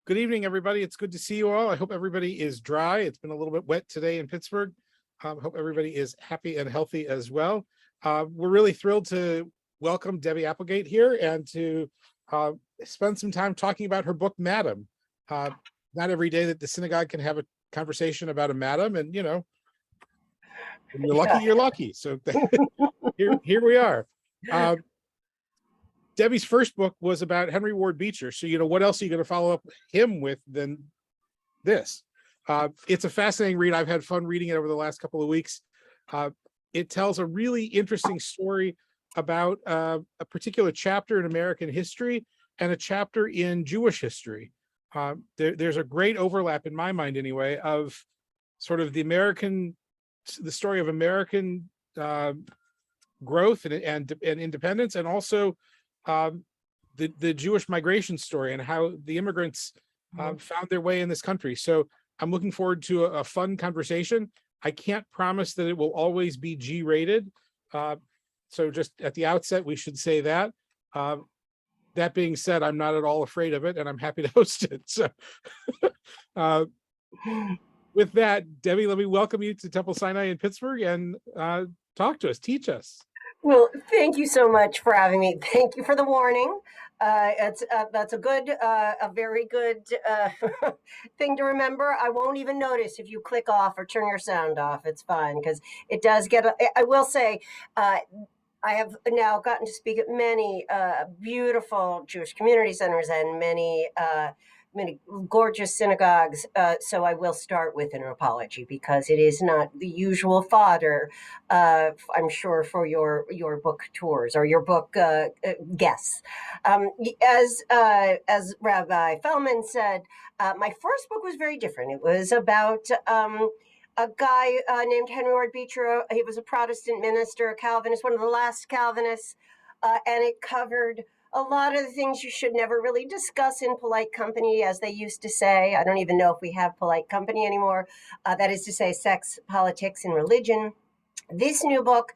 Good evening, everybody. It's good to see you all. I hope everybody is dry. It's been a little bit wet today in Pittsburgh. Hope everybody is happy and healthy as well. We're really thrilled to welcome Debby Applegate here and to spend some time talking about her book, Madam. Not every day that the synagogue can have a conversation about a madam, and when you're lucky, you're lucky. So here we are. Debbie's first book was about Henry Ward Beecher. So, what else are you going to follow up him with than this? It's a fascinating read. I've had fun reading it over the last couple of weeks. It tells a really interesting story about a particular chapter in American history and a chapter in Jewish history. There's a great overlap, in my mind anyway, of sort of the story of American growth and independence, and also the Jewish migration story and how the immigrants found their way in this country. So I'm looking forward to a fun conversation. I can't promise that it will always be G-rated. So just at the outset, we should say that. That being said, I'm not at all afraid of it, and I'm happy to host it. So with that, Debbie, let me welcome you to Temple Sinai in Pittsburgh and talk to us, teach us. Well, thank you so much for having me. Thank you for the warning. That's a very good thing to remember. I won't even notice if you click off or turn your sound off. It's fine, because it does get. I will say, I have now gotten to speak at many beautiful Jewish community centers and many gorgeous synagogues. So I will start with an apology, because it is not the usual fodder, I'm sure, for your book tours or your book guests. As Rabbi Feldman said, my first book was very different. It was about a guy named Henry Ward Beecher. He was a Protestant minister, a Calvinist, one of the last Calvinists, and it covered a lot of the things you should never really discuss in polite company, as they used to say. I don't even know if we have polite company anymore. That is to say, sex, politics, and religion. This new book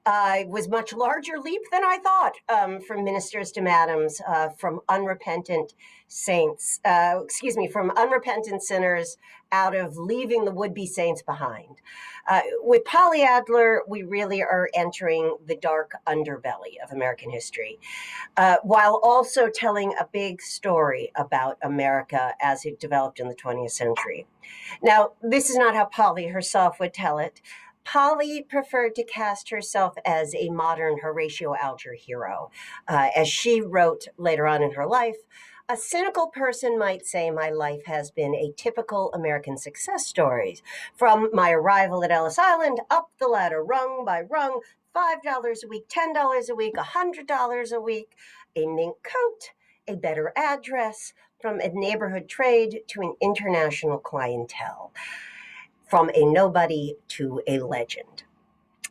was much larger leap than I thought, from ministers to madams, from unrepentant saints, from unrepentant sinners out of leaving the would-be saints behind. With Polly Adler, we really are entering the dark underbelly of American history, while also telling a big story about America as it developed in the 20th century. Now, this is not how Polly herself would tell it. Polly preferred to cast herself as a modern Horatio Alger hero. As she wrote later on in her life, a cynical person might say my life has been a typical American success story. From my arrival at Ellis Island, up the ladder, rung by rung, $5 a week, $10 a week, $100 a week, a mink coat, a better address, from a neighborhood trade to an international clientele. From a nobody to a legend.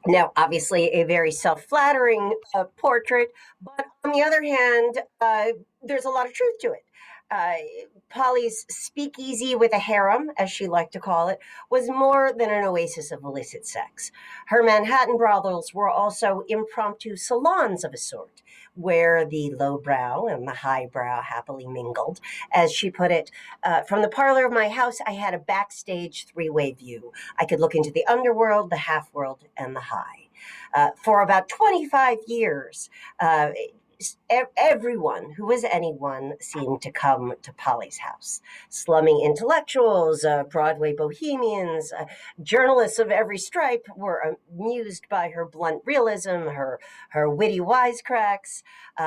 Now, obviously, a very self-flattering portrait, but on the other hand, there's a lot of truth to it. Polly's speakeasy with a harem, as she liked to call it, was more than an oasis of illicit sex. Her Manhattan brothels were also impromptu salons of a sort, where the lowbrow and the highbrow happily mingled. As she put it, from the parlor of my house, I had a backstage three-way view. I could look into the underworld, the half-world, and the high. For about 25 years, everyone who was anyone seemed to come to Polly's house. Slumming intellectuals, Broadway bohemians, journalists of every stripe were amused by her blunt realism, her witty wisecracks.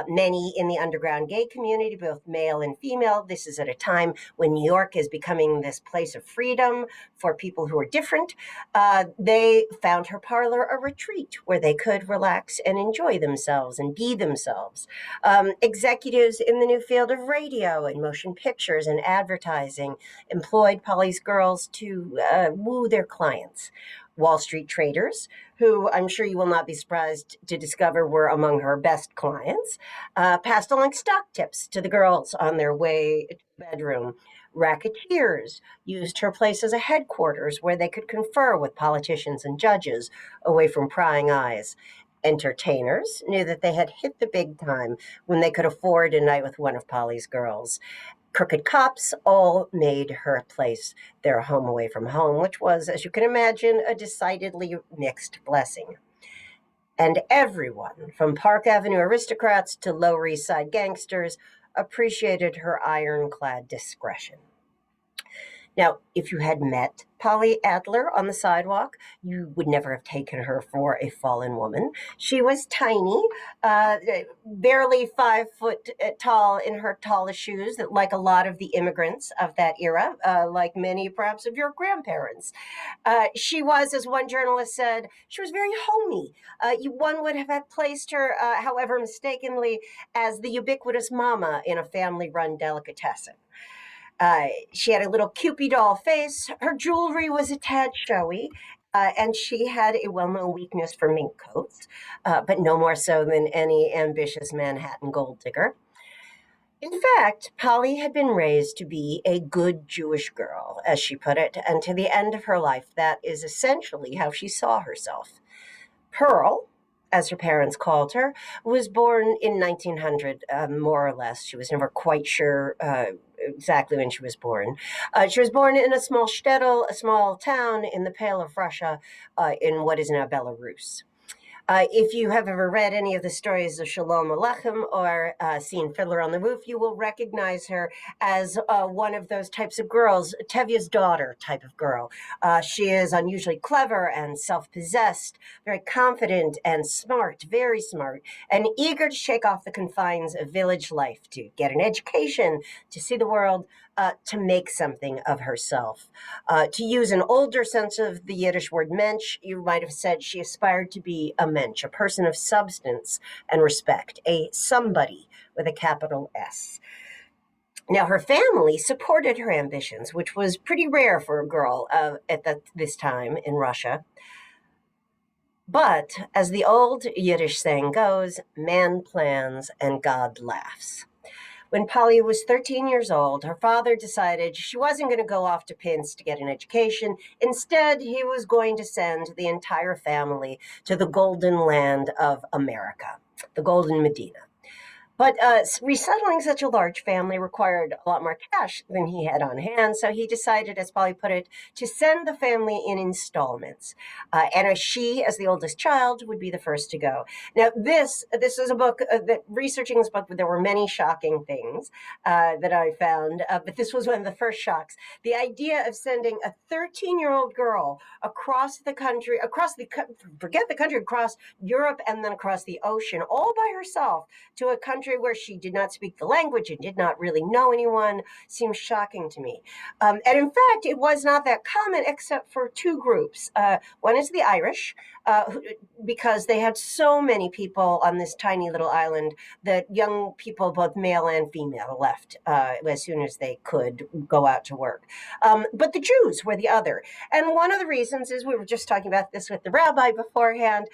Many in the underground gay community, both male and female. This is at a time when New York is becoming this place of freedom for people who are different. They found her parlor a retreat where they could relax and enjoy themselves and be themselves. Executives in the new field of radio and motion pictures and advertising employed Polly's girls to woo their clients. Wall Street traders, who I'm sure you will not be surprised to discover were among her best clients, passed along stock tips to the girls on their way to the bedroom. Racketeers used her place as a headquarters where they could confer with politicians and judges away from prying eyes. Entertainers knew that they had hit the big time when they could afford a night with one of Polly's girls. Crooked cops all made her place their home away from home, which was, as you can imagine, a decidedly mixed blessing. And everyone, from Park Avenue aristocrats to Lower East Side gangsters, appreciated her ironclad discretion. Now, if you had met Polly Adler on the sidewalk, you would never have taken her for a fallen woman. She was tiny, uh, barely 5 foot tall in her tallest shoes, like a lot of the immigrants of that era, like many perhaps of your grandparents. She was, as one journalist said, she was very homey. One would have had placed her, however mistakenly, as the ubiquitous mama in a family run delicatessen. She had a little Cupid doll face. Her jewelry was a tad showy. And she had a well known weakness for mink coats, but no more so than any ambitious Manhattan gold digger. In fact, Polly had been raised to be a good Jewish girl, as she put it, and to the end of her life, that is essentially how she saw herself. Pearl, as her parents called her, was born in 1900, more or less. She was never quite sure exactly when she was born. She was born in a small shtetl, a small town in the Pale of Russia, in what is now Belarus. If you have ever read any of the stories of Shalom Aleichem or seen Fiddler on the Roof, you will recognize her as one of those types of girls, Tevye's daughter type of girl. She is unusually clever and self-possessed, very confident and smart, very smart, and eager to shake off the confines of village life, to get an education, to see the world, to make something of herself. To use an older sense of the Yiddish word mensch, you might have said she aspired to be a mensch, a person of substance and respect, a somebody with a capital S. Now, her family supported her ambitions, which was pretty rare for a girl this time in Russia. But as the old Yiddish saying goes, man plans and God laughs. When Polly was 13 years old, her father decided she wasn't going to go off to Pinsk to get an education. Instead, he was going to send the entire family to the golden land of America, the Golden Medina. But resettling such a large family required a lot more cash than he had on hand, so he decided, as Polly put it, to send the family in installments. And as she, as the oldest child, would be the first to go. Now, this is a book that researching this book, there were many shocking things that I found, but this was one of the first shocks. The idea of sending a 13-year-old girl across the country, forget the country, across Europe and then across the ocean, all by herself to a country where she did not speak the language and did not really know anyone seems shocking to me. And in fact, it was not that common except for two groups. One is the Irish, because they had so many people on this tiny little island that young people, both male and female, left as soon as they could go out to work. But the Jews were the other. And one of the reasons is, we were just talking about this with the rabbi beforehand,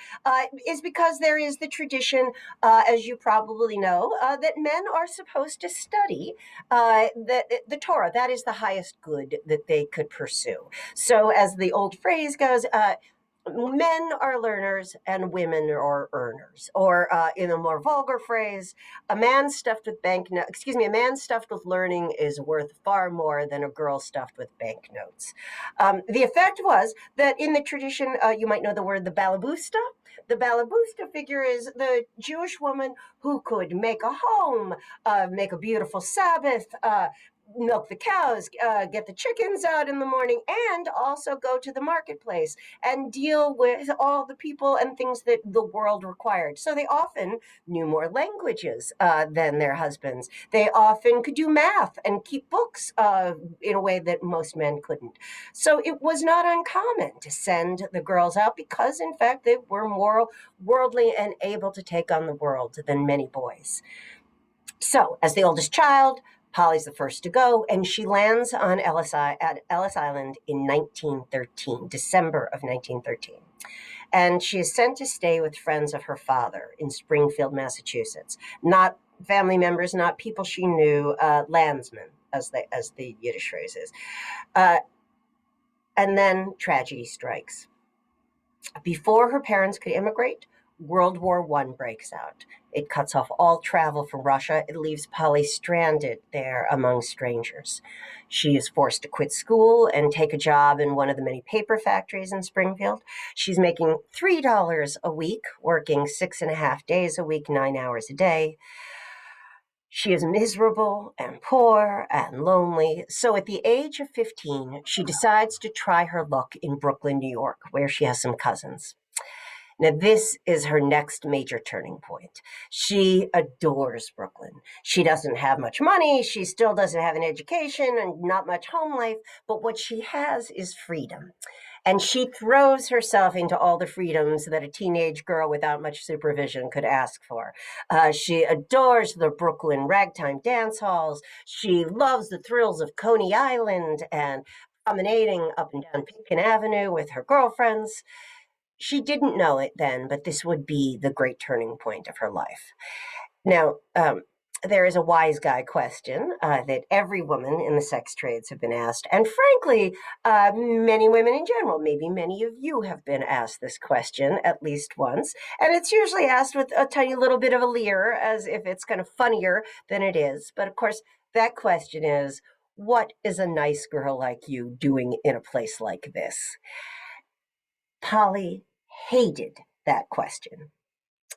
is because there is the tradition, as you probably know, that men are supposed to study the Torah. That is the highest good that they could pursue. So, as the old phrase goes, men are learners and women are earners. Or, in a more vulgar phrase, a man stuffed with a man stuffed with learning is worth far more than a girl stuffed with banknotes. The effect was that in the tradition, you might know the word the balabusta. The balabusta figure is the Jewish woman who could make a home, make a beautiful Sabbath, milk the cows, get the chickens out in the morning, and also go to the marketplace and deal with all the people and things that the world required. So they often knew more languages than their husbands. They often could do math and keep books in a way that most men couldn't. So it was not uncommon to send the girls out because, in fact, they were more worldly and able to take on the world than many boys. So, as the oldest child, Polly's the first to go, and she lands on at Ellis Island in 1913, December of 1913. And she is sent to stay with friends of her father in Springfield, Massachusetts. Not family members, not people she knew, landsmen, as the Yiddish phrase is. And then tragedy strikes. Before her parents could immigrate, World War I breaks out. It cuts off all travel from Russia. It leaves Polly stranded there among strangers. She is forced to quit school and take a job in one of the many paper factories in Springfield. She's making $3 a week, working 6.5 days a week, 9 hours a day. She is miserable and poor and lonely. So at the age of 15, she decides to try her luck in Brooklyn, New York, where she has some cousins. Now, this is her next major turning point. She adores Brooklyn. She doesn't have much money. She still doesn't have an education and not much home life. But what she has is freedom. And she throws herself into all the freedoms that a teenage girl without much supervision could ask for. She adores the Brooklyn ragtime dance halls. She loves the thrills of Coney Island and promenading up and down Pitkin Avenue with her girlfriends. She didn't know it then, but this would be the great turning point of her life. Now, there is a wise guy question that every woman in the sex trades have been asked. And frankly, many women in general, maybe many of you have been asked this question at least once. And it's usually asked with a tiny little bit of a leer, as if it's kind of funnier than it is. But of course, that question is, what is a nice girl like you doing in a place like this? Polly hated that question.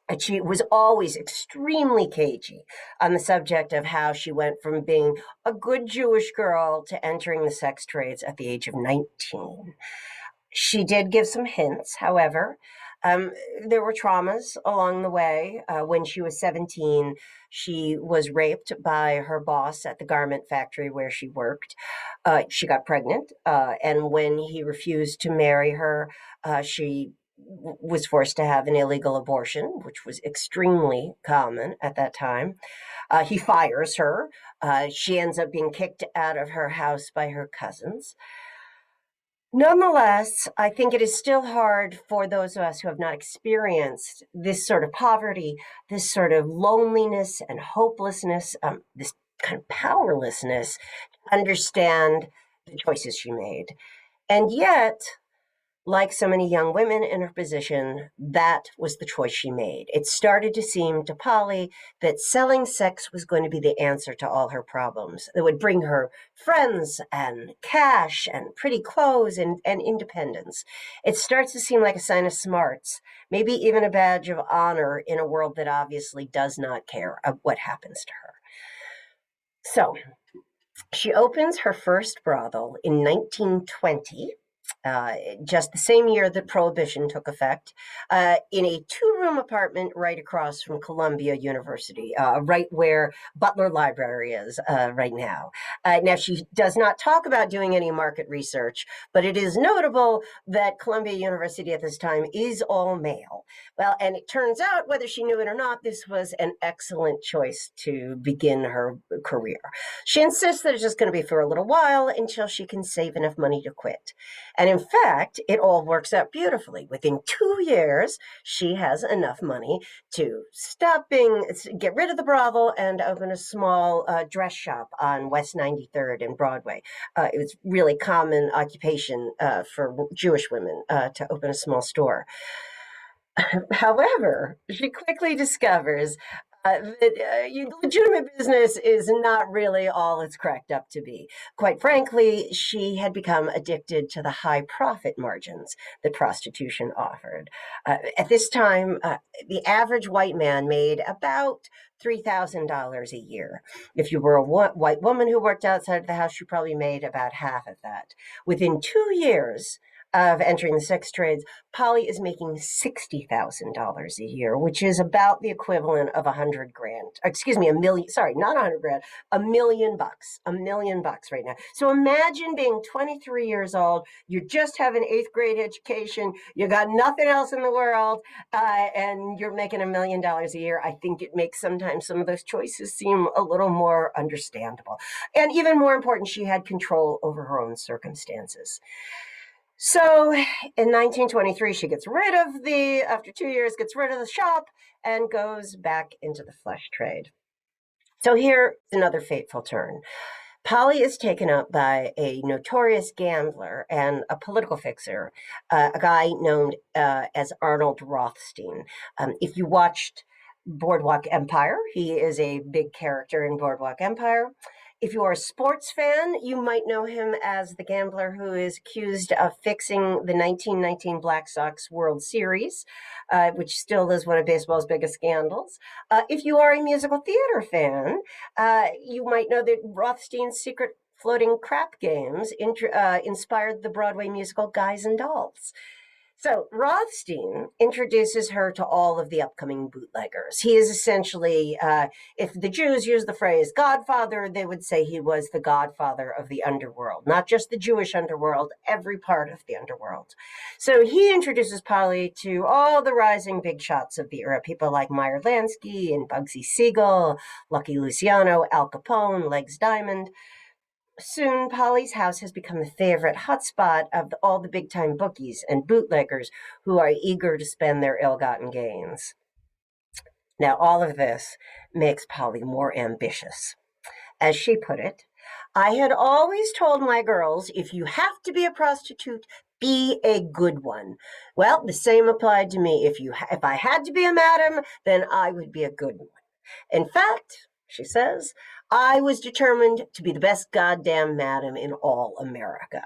And she was always extremely cagey on the subject of how she went from being a good Jewish girl to entering the sex trades at the age of 19. She did give some hints, however. There were traumas along the way. When she was 17, she was raped by her boss at the garment factory where she worked. She got pregnant, and when he refused to marry her, she was forced to have an illegal abortion, which was extremely common at that time. He fires her. She ends up being kicked out of her house by her cousins. Nonetheless, I think it is still hard for those of us who have not experienced this sort of poverty, this sort of loneliness and hopelessness, this kind of powerlessness, to understand the choices she made. And yet, like so many young women in her position, that was the choice she made. It started to seem to Polly that selling sex was going to be the answer to all her problems. It would bring her friends and cash and pretty clothes and independence. It starts to seem like a sign of smarts, maybe even a badge of honor in a world that obviously does not care what happens to her. So she opens her first brothel in 1920. Just the same year that Prohibition took effect, in a two-room apartment right across from Columbia University, right where Butler Library is right now. Now, she does not talk about doing any market research, but it is notable that Columbia University at this time is all male. Well, and it turns out, whether she knew it or not, this was an excellent choice to begin her career. She insists that it's just going to be for a little while until she can save enough money to quit. And in fact, it all works out beautifully. Within 2 years, she has enough money to get rid of the brothel and open a small dress shop on West 93rd and Broadway. It was really common occupation for Jewish women to open a small store. However, she quickly discovers that legitimate business is not really all it's cracked up to be. Quite frankly, she had become addicted to the high profit margins that prostitution offered. At this time, the average white man made about $3,000 a year. If you were a white woman who worked outside of the house, you probably made about half of that. Within 2 years of entering the sex trades, Polly is making $60,000 a year, which is about the equivalent of 100 grand. Excuse me, a million. Sorry, not 100 grand. $1 million. $1 million right now. So imagine being 23 years old. You just have an 8th grade education. You got nothing else in the world, and you're making $1 million a year. I think it makes sometimes some of those choices seem a little more understandable. And even more important, she had control over her own circumstances. So in 1923, she after 2 years, gets rid of the shop and goes back into the flesh trade. So here's another fateful turn. Polly is taken up by a notorious gambler and a political fixer, a guy known as Arnold Rothstein. If you watched Boardwalk Empire, he is a big character in Boardwalk Empire. If you are a sports fan, you might know him as the gambler who is accused of fixing the 1919 Black Sox World Series, which still is one of baseball's biggest scandals. If you are a musical theater fan, you might know that Rothstein's secret floating crap games inspired the Broadway musical Guys and Dolls. So Rothstein introduces her to all of the upcoming bootleggers. He is essentially, if the Jews use the phrase godfather, they would say he was the godfather of the underworld, not just the Jewish underworld, every part of the underworld. So he introduces Polly to all the rising big shots of the era, people like Meyer Lansky and Bugsy Siegel, Lucky Luciano, Al Capone, Legs Diamond. Soon, Polly's house has become the favorite hotspot of all the big time bookies and bootleggers who are eager to spend their ill gotten gains. Now, all of this makes Polly more ambitious. As she put it, I had always told my girls, if you have to be a prostitute, be a good one. Well, the same applied to me. If I had to be a madam, then I would be a good one. In fact, she says, I was determined to be the best goddamn madam in all America.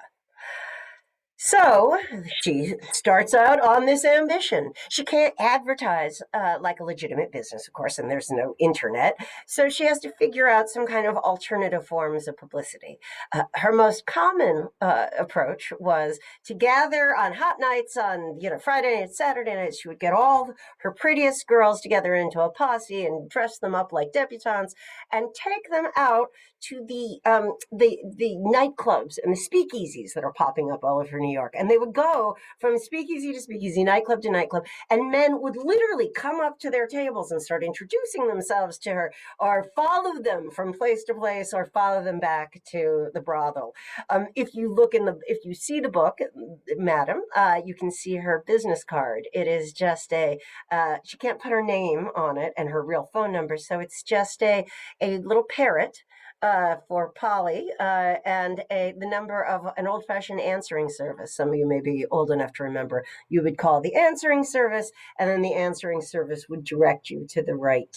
So she starts out on this ambition. She can't advertise like a legitimate business, of course, and there's no internet. So she has to figure out some kind of alternative forms of publicity. Her most common approach was to gather on hot nights on Friday nights, Saturday nights. She would get all her prettiest girls together into a posse and dress them up like debutantes and take them out to the nightclubs and the speakeasies that are popping up all over New York. And they would go from speakeasy to speakeasy, nightclub to nightclub, and men would literally come up to their tables and start introducing themselves to her, or follow them from place to place, or follow them back to the brothel. If you see the book, Madam, you can see her business card. It is just she can't put her name on it and her real phone number, so it's just a little parrot for Polly, and the number of an old-fashioned answering service. Some of you may be old enough to remember. You would call the answering service, and then the answering service would direct you to the right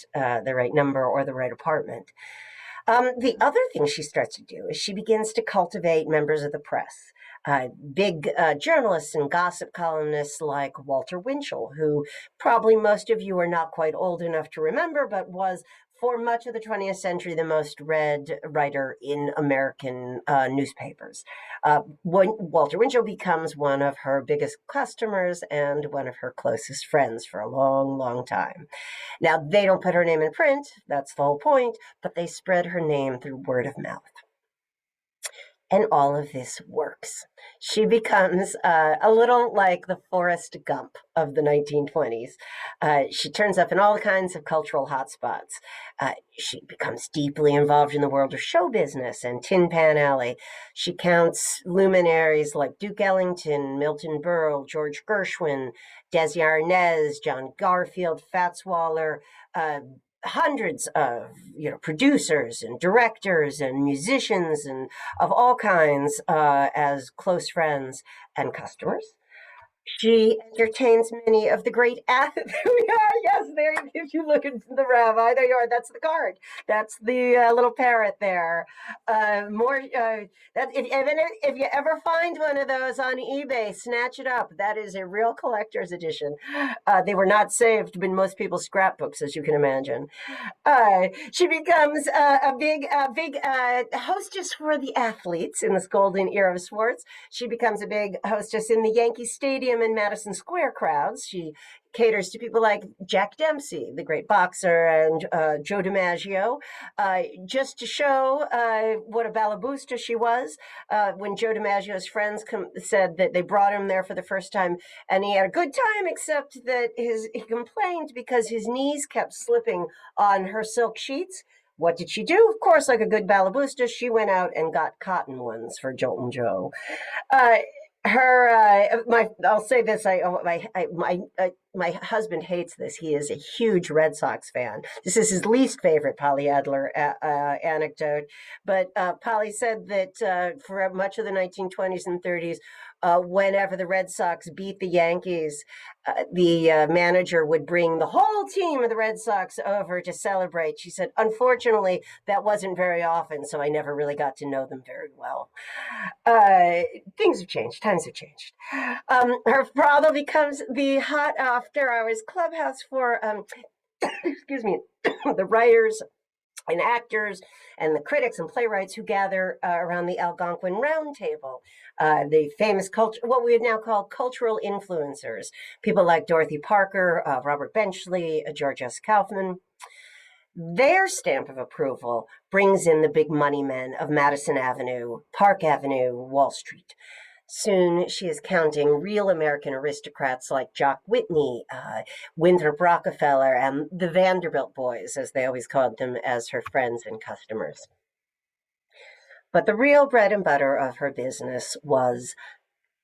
number or the right apartment. The other thing she starts to do is she begins to cultivate members of the press. Big journalists and gossip columnists like Walter Winchell, who probably most of you are not quite old enough to remember, but was for much of the 20th century the most read writer in American newspapers. Walter Winchell becomes one of her biggest customers and one of her closest friends for a long, long time. Now, they don't put her name in print, that's the whole point, but they spread her name through word of mouth. And all of this works. She becomes a little like the Forrest Gump of the 1920s. She turns up in all kinds of cultural hotspots. She becomes deeply involved in the world of show business and Tin Pan Alley. She counts luminaries like Duke Ellington, Milton Berle, George Gershwin, Desi Arnaz, John Garfield, Fats Waller, hundreds of producers and directors and musicians and of all kinds as close friends and customers. She entertains many of the great athletes. There we are. Yes, there. If you look at the rabbi, there you are. That's the card. That's the little parrot there. If you ever find one of those on eBay, snatch it up. That is a real collector's edition. They were not saved in most people's scrapbooks, as you can imagine. She becomes a big hostess for the athletes in this golden era of sports. She becomes a big hostess in the Yankee Stadium and Madison Square crowds. She caters to people like Jack Dempsey, the great boxer, and Joe DiMaggio, just to show what a balabusta she was. When Joe DiMaggio's friends said that they brought him there for the first time, and he had a good time, except that he complained because his knees kept slipping on her silk sheets. What did she do? Of course, like a good balabusta, she went out and got cotton ones for Joltin' Joe. I'll say this. My husband hates this. He is a huge Red Sox fan. This is his least favorite Polly Adler anecdote. But Polly said that for much of the 1920s and 30s, whenever the Red Sox beat the Yankees, the manager would bring the whole team of the Red Sox over to celebrate. She said, unfortunately, that wasn't very often, so I never really got to know them very well. Uh, Things have changed. Times have changed. Her father becomes the hot after hours clubhouse for, excuse me, the writers and actors and the critics and playwrights who gather around the Algonquin Round Table, the famous culture, what we would now call cultural influencers, people like Dorothy Parker, Robert Benchley, George S. Kaufman. Their stamp of approval brings in the big money men of Madison Avenue, Park Avenue, Wall Street. Soon she is counting real American aristocrats like Jock Whitney, Winthrop Rockefeller, and the Vanderbilt boys, as they always called them, as her friends and customers. But the real bread and butter of her business was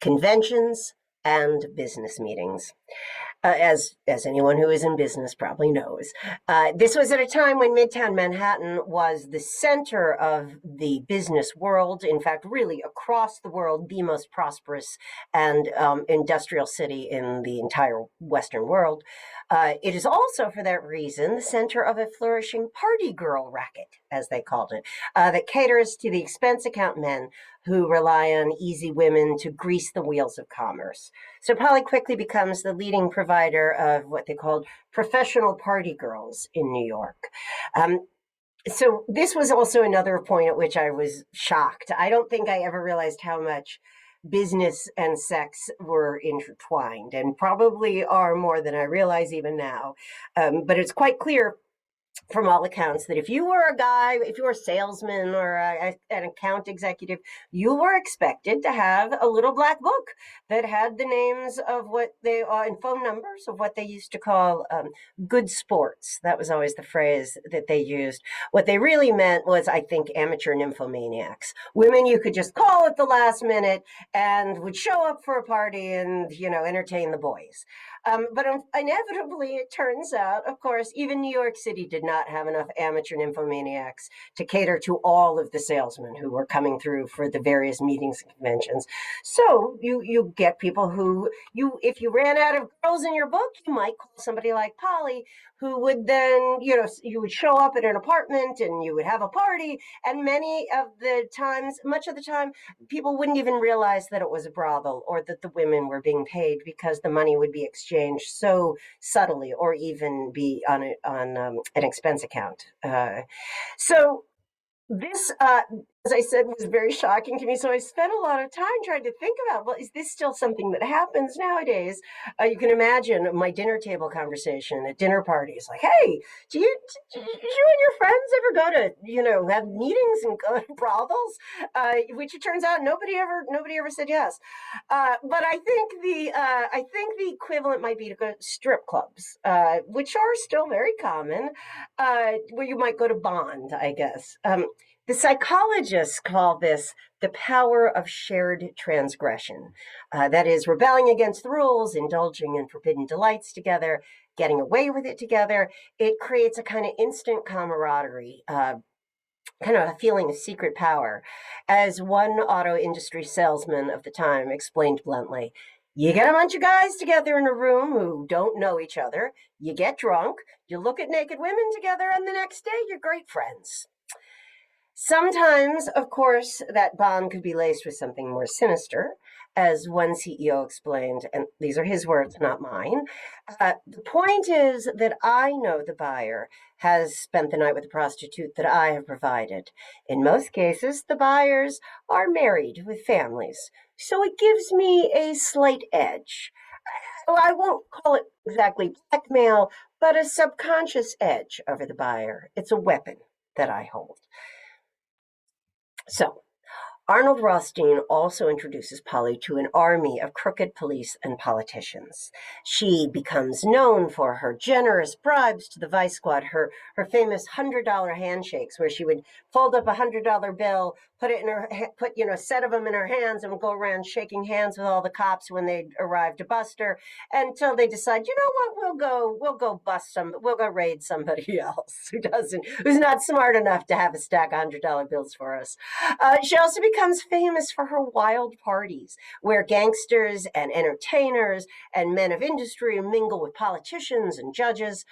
conventions and business meetings. As anyone who is in business probably knows. This was at a time when Midtown Manhattan was the center of the business world. In fact, really across the world, the most prosperous and industrial city in the entire Western world. It is also, for that reason, the center of a flourishing party girl racket, as they called it, that caters to the expense account men who rely on easy women to grease the wheels of commerce. So Polly quickly becomes the leading provider of what they called professional party girls in New York. So this was also another point at which I was shocked. I don't think I ever realized how much business and sex were intertwined, and probably are more than I realize even now. But it's quite clear from all accounts that if you were a guy, if you were a salesman or an account executive, you were expected to have a little black book that had the names of what they and phone numbers of what they used to call good sports. That was always the phrase that they used. What they really meant was, I think, amateur nymphomaniacs, women you could just call at the last minute and would show up for a party and entertain the boys. But inevitably, it turns out, of course, even New York City did not have enough amateur nymphomaniacs to cater to all of the salesmen who were coming through for the various meetings and conventions. So you get people who if you ran out of girls in your book, you might call somebody like Polly, who would then, you would show up at an apartment and you would have a party. And much of the time, people wouldn't even realize that it was a brothel or that the women were being paid, because the money would be exchanged so subtly, or even be on an expense account. So this, as I said, was very shocking to me. So I spent a lot of time trying to think about, well, is this still something that happens nowadays? You can imagine my dinner table conversation at dinner parties, like, hey, do you and your friends ever go to, have meetings and go to brothels? Which it turns out nobody ever said yes. But I think the equivalent might be to go to strip clubs, which are still very common, where you might go to bond, I guess. The psychologists call this the power of shared transgression. That is, rebelling against the rules, indulging in forbidden delights together, getting away with it together. It creates a kind of instant camaraderie, kind of a feeling of secret power. As one auto industry salesman of the time explained bluntly, you get a bunch of guys together in a room who don't know each other, you get drunk, you look at naked women together, and the next day you're great friends. Sometimes, of course, that bond could be laced with something more sinister, as one CEO explained, and these are his words, not mine. The point is that I know the buyer has spent the night with a prostitute that I have provided. In most cases, the buyers are married with families, so it gives me a slight edge. I won't call it exactly blackmail, but a subconscious edge over the buyer. It's a weapon that I hold. So, Arnold Rothstein also introduces Polly to an army of crooked police and politicians. She becomes known for her generous bribes to the Vice Squad, her famous $100 handshakes, where she would fold up a $100 bill, put it in her, put a set of them in her hands, and go around shaking hands with all the cops when they arrive to bust her, until they decide, you know what, we'll go we'll go raid somebody else who's not smart enough to have a stack of $100 bills for us. She also becomes famous for her wild parties, where gangsters and entertainers and men of industry mingle with politicians and judges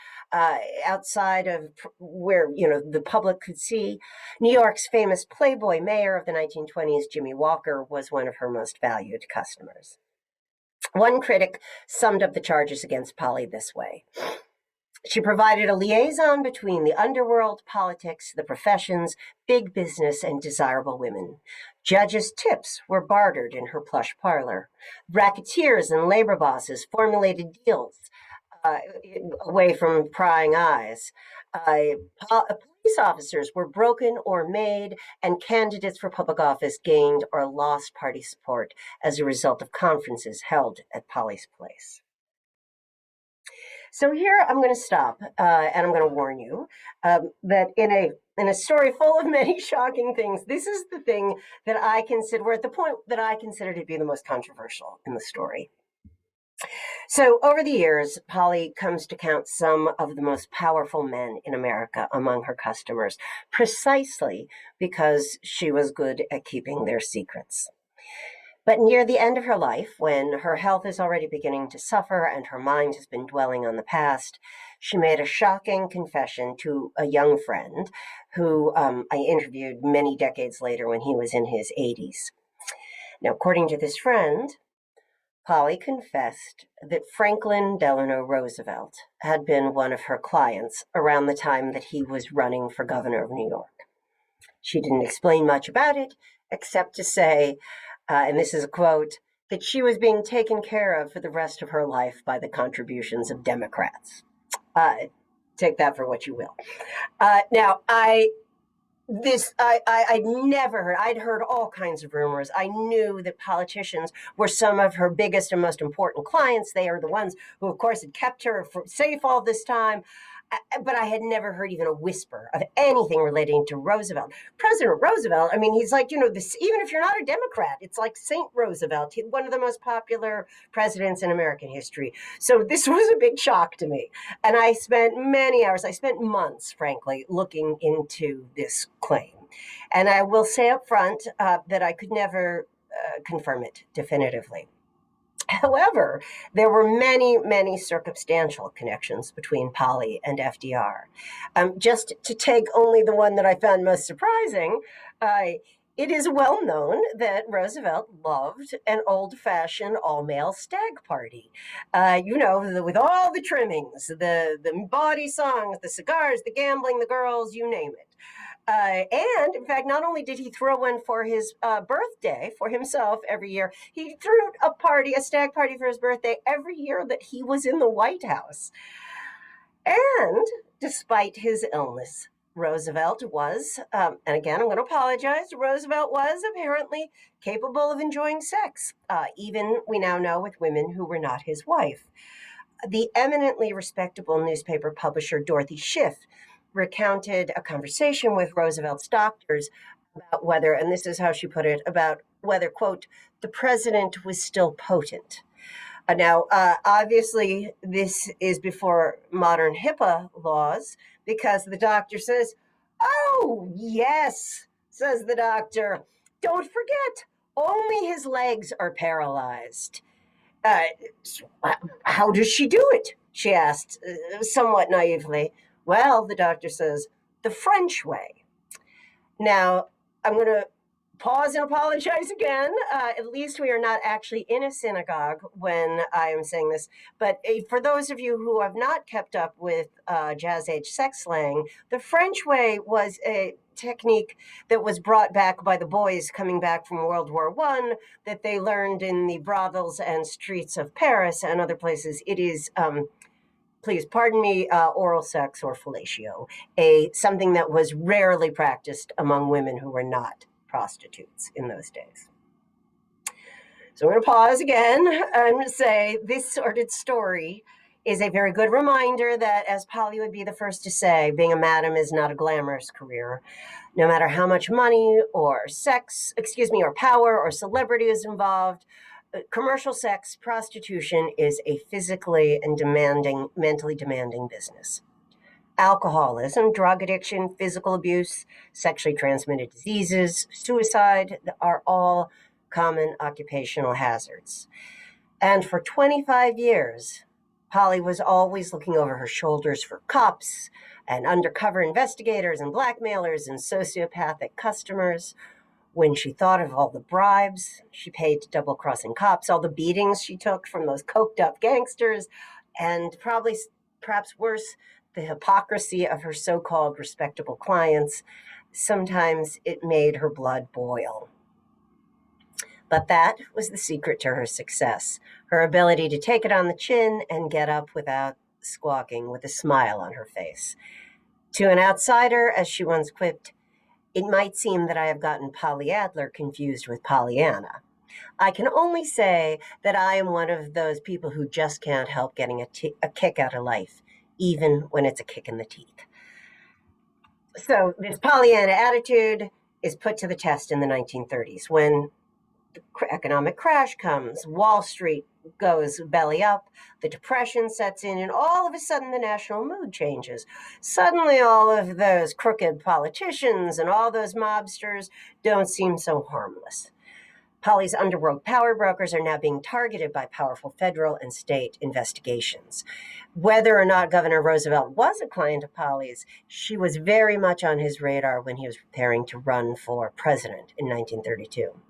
outside of where the public could see. New York's famous Playboy mayor of the 1920s, Jimmy Walker, was one of her most valued customers. One critic summed up the charges against Polly this way: she provided a liaison between the underworld, politics, the professions, big business, and desirable women. Judges' tips were bartered in her plush parlor. Racketeers and labor bosses formulated deals away from prying eyes. Police officers were broken or made, and candidates for public office gained or lost party support as a result of conferences held at Polly's place. So here I'm going to stop, and I'm going to warn you that in a story full of many shocking things, this is the thing that I consider, we're at the point that I consider to be the most controversial in the story. So over the years, Polly comes to count some of the most powerful men in America among her customers, precisely because she was good at keeping their secrets. But near the end of her life, when her health is already beginning to suffer and her mind has been dwelling on the past, she made a shocking confession to a young friend who I interviewed many decades later when he was in his 80s. Now, according to this friend, Polly confessed that Franklin Delano Roosevelt had been one of her clients around the time that he was running for governor of New York. She didn't explain much about it, except to say, and this is a quote, that she was being taken care of for the rest of her life by the contributions of Democrats. Take that for what you will. Now, I'd never heard, I'd heard all kinds of rumors. I knew that politicians were some of her biggest and most important clients. They are the ones who, of course, had kept her safe all this time. But I had never heard even a whisper of anything relating to Roosevelt. President Roosevelt, I mean, he's like, this, even if you're not a Democrat, it's like St. Roosevelt, one of the most popular presidents in American history. So this was a big shock to me. And I spent many hours, I spent months, frankly, looking into this claim. And I will say up front that I could never confirm it definitively. However, there were many, many circumstantial connections between Polly and FDR. Just to take only the one that I found most surprising, it is well known that Roosevelt loved an old-fashioned all-male stag party. With all the trimmings, the bawdy songs, the cigars, the gambling, the girls, you name it. And in fact, not only did he throw one for his birthday for himself every year, he threw a stag party for his birthday every year that he was in the White House. And despite his illness, Roosevelt was, and again, I'm going to apologize, Roosevelt was apparently capable of enjoying sex, even, we now know, with women who were not his wife. The eminently respectable newspaper publisher Dorothy Schiff recounted a conversation with Roosevelt's doctors about whether, and this is how she put it, about whether, quote, the president was still potent. Now, obviously, this is before modern HIPAA laws, because the doctor says, "Oh, yes," says the doctor. "Don't forget, only his legs are paralyzed." How does she do it? She asked, somewhat naively. Well, the doctor says, the French way. Now, I'm going to pause and apologize again. At least we are not actually in a synagogue when I am saying this. But for those of you who have not kept up with Jazz Age sex slang, the French way was a technique that was brought back by the boys coming back from World War I, that they learned in the brothels and streets of Paris and other places. It is, please pardon me, oral sex or fellatio, something that was rarely practiced among women who were not prostitutes in those days. So I'm going to pause again and say this sordid story is a very good reminder that, as Polly would be the first to say, being a madam is not a glamorous career. No matter how much money or or power or celebrity is involved, commercial sex prostitution is a physically and mentally demanding business. Alcoholism, drug addiction, physical abuse, sexually transmitted diseases, suicide are all common occupational hazards. And for 25 years, Polly was always looking over her shoulders for cops and undercover investigators and blackmailers and sociopathic customers. When she thought of all the bribes she paid to double-crossing cops, all the beatings she took from those coked-up gangsters, and perhaps worse, the hypocrisy of her so-called respectable clients, sometimes it made her blood boil. But that was the secret to her success, her ability to take it on the chin and get up without squawking, with a smile on her face. To an outsider, as she once quipped, "It might seem that I have gotten Polly Adler confused with Pollyanna. I can only say that I am one of those people who just can't help getting a kick out of life, even when it's a kick in the teeth." So this Pollyanna attitude is put to the test in the 1930s when the economic crash comes, Wall Street goes belly up, the Depression sets in, and all of a sudden the national mood changes. Suddenly all of those crooked politicians and all those mobsters don't seem so harmless. Polly's underworld power brokers are now being targeted by powerful federal and state investigations. Whether or not Governor Roosevelt was a client of Polly's, she was very much on his radar when he was preparing to run for president in 1932.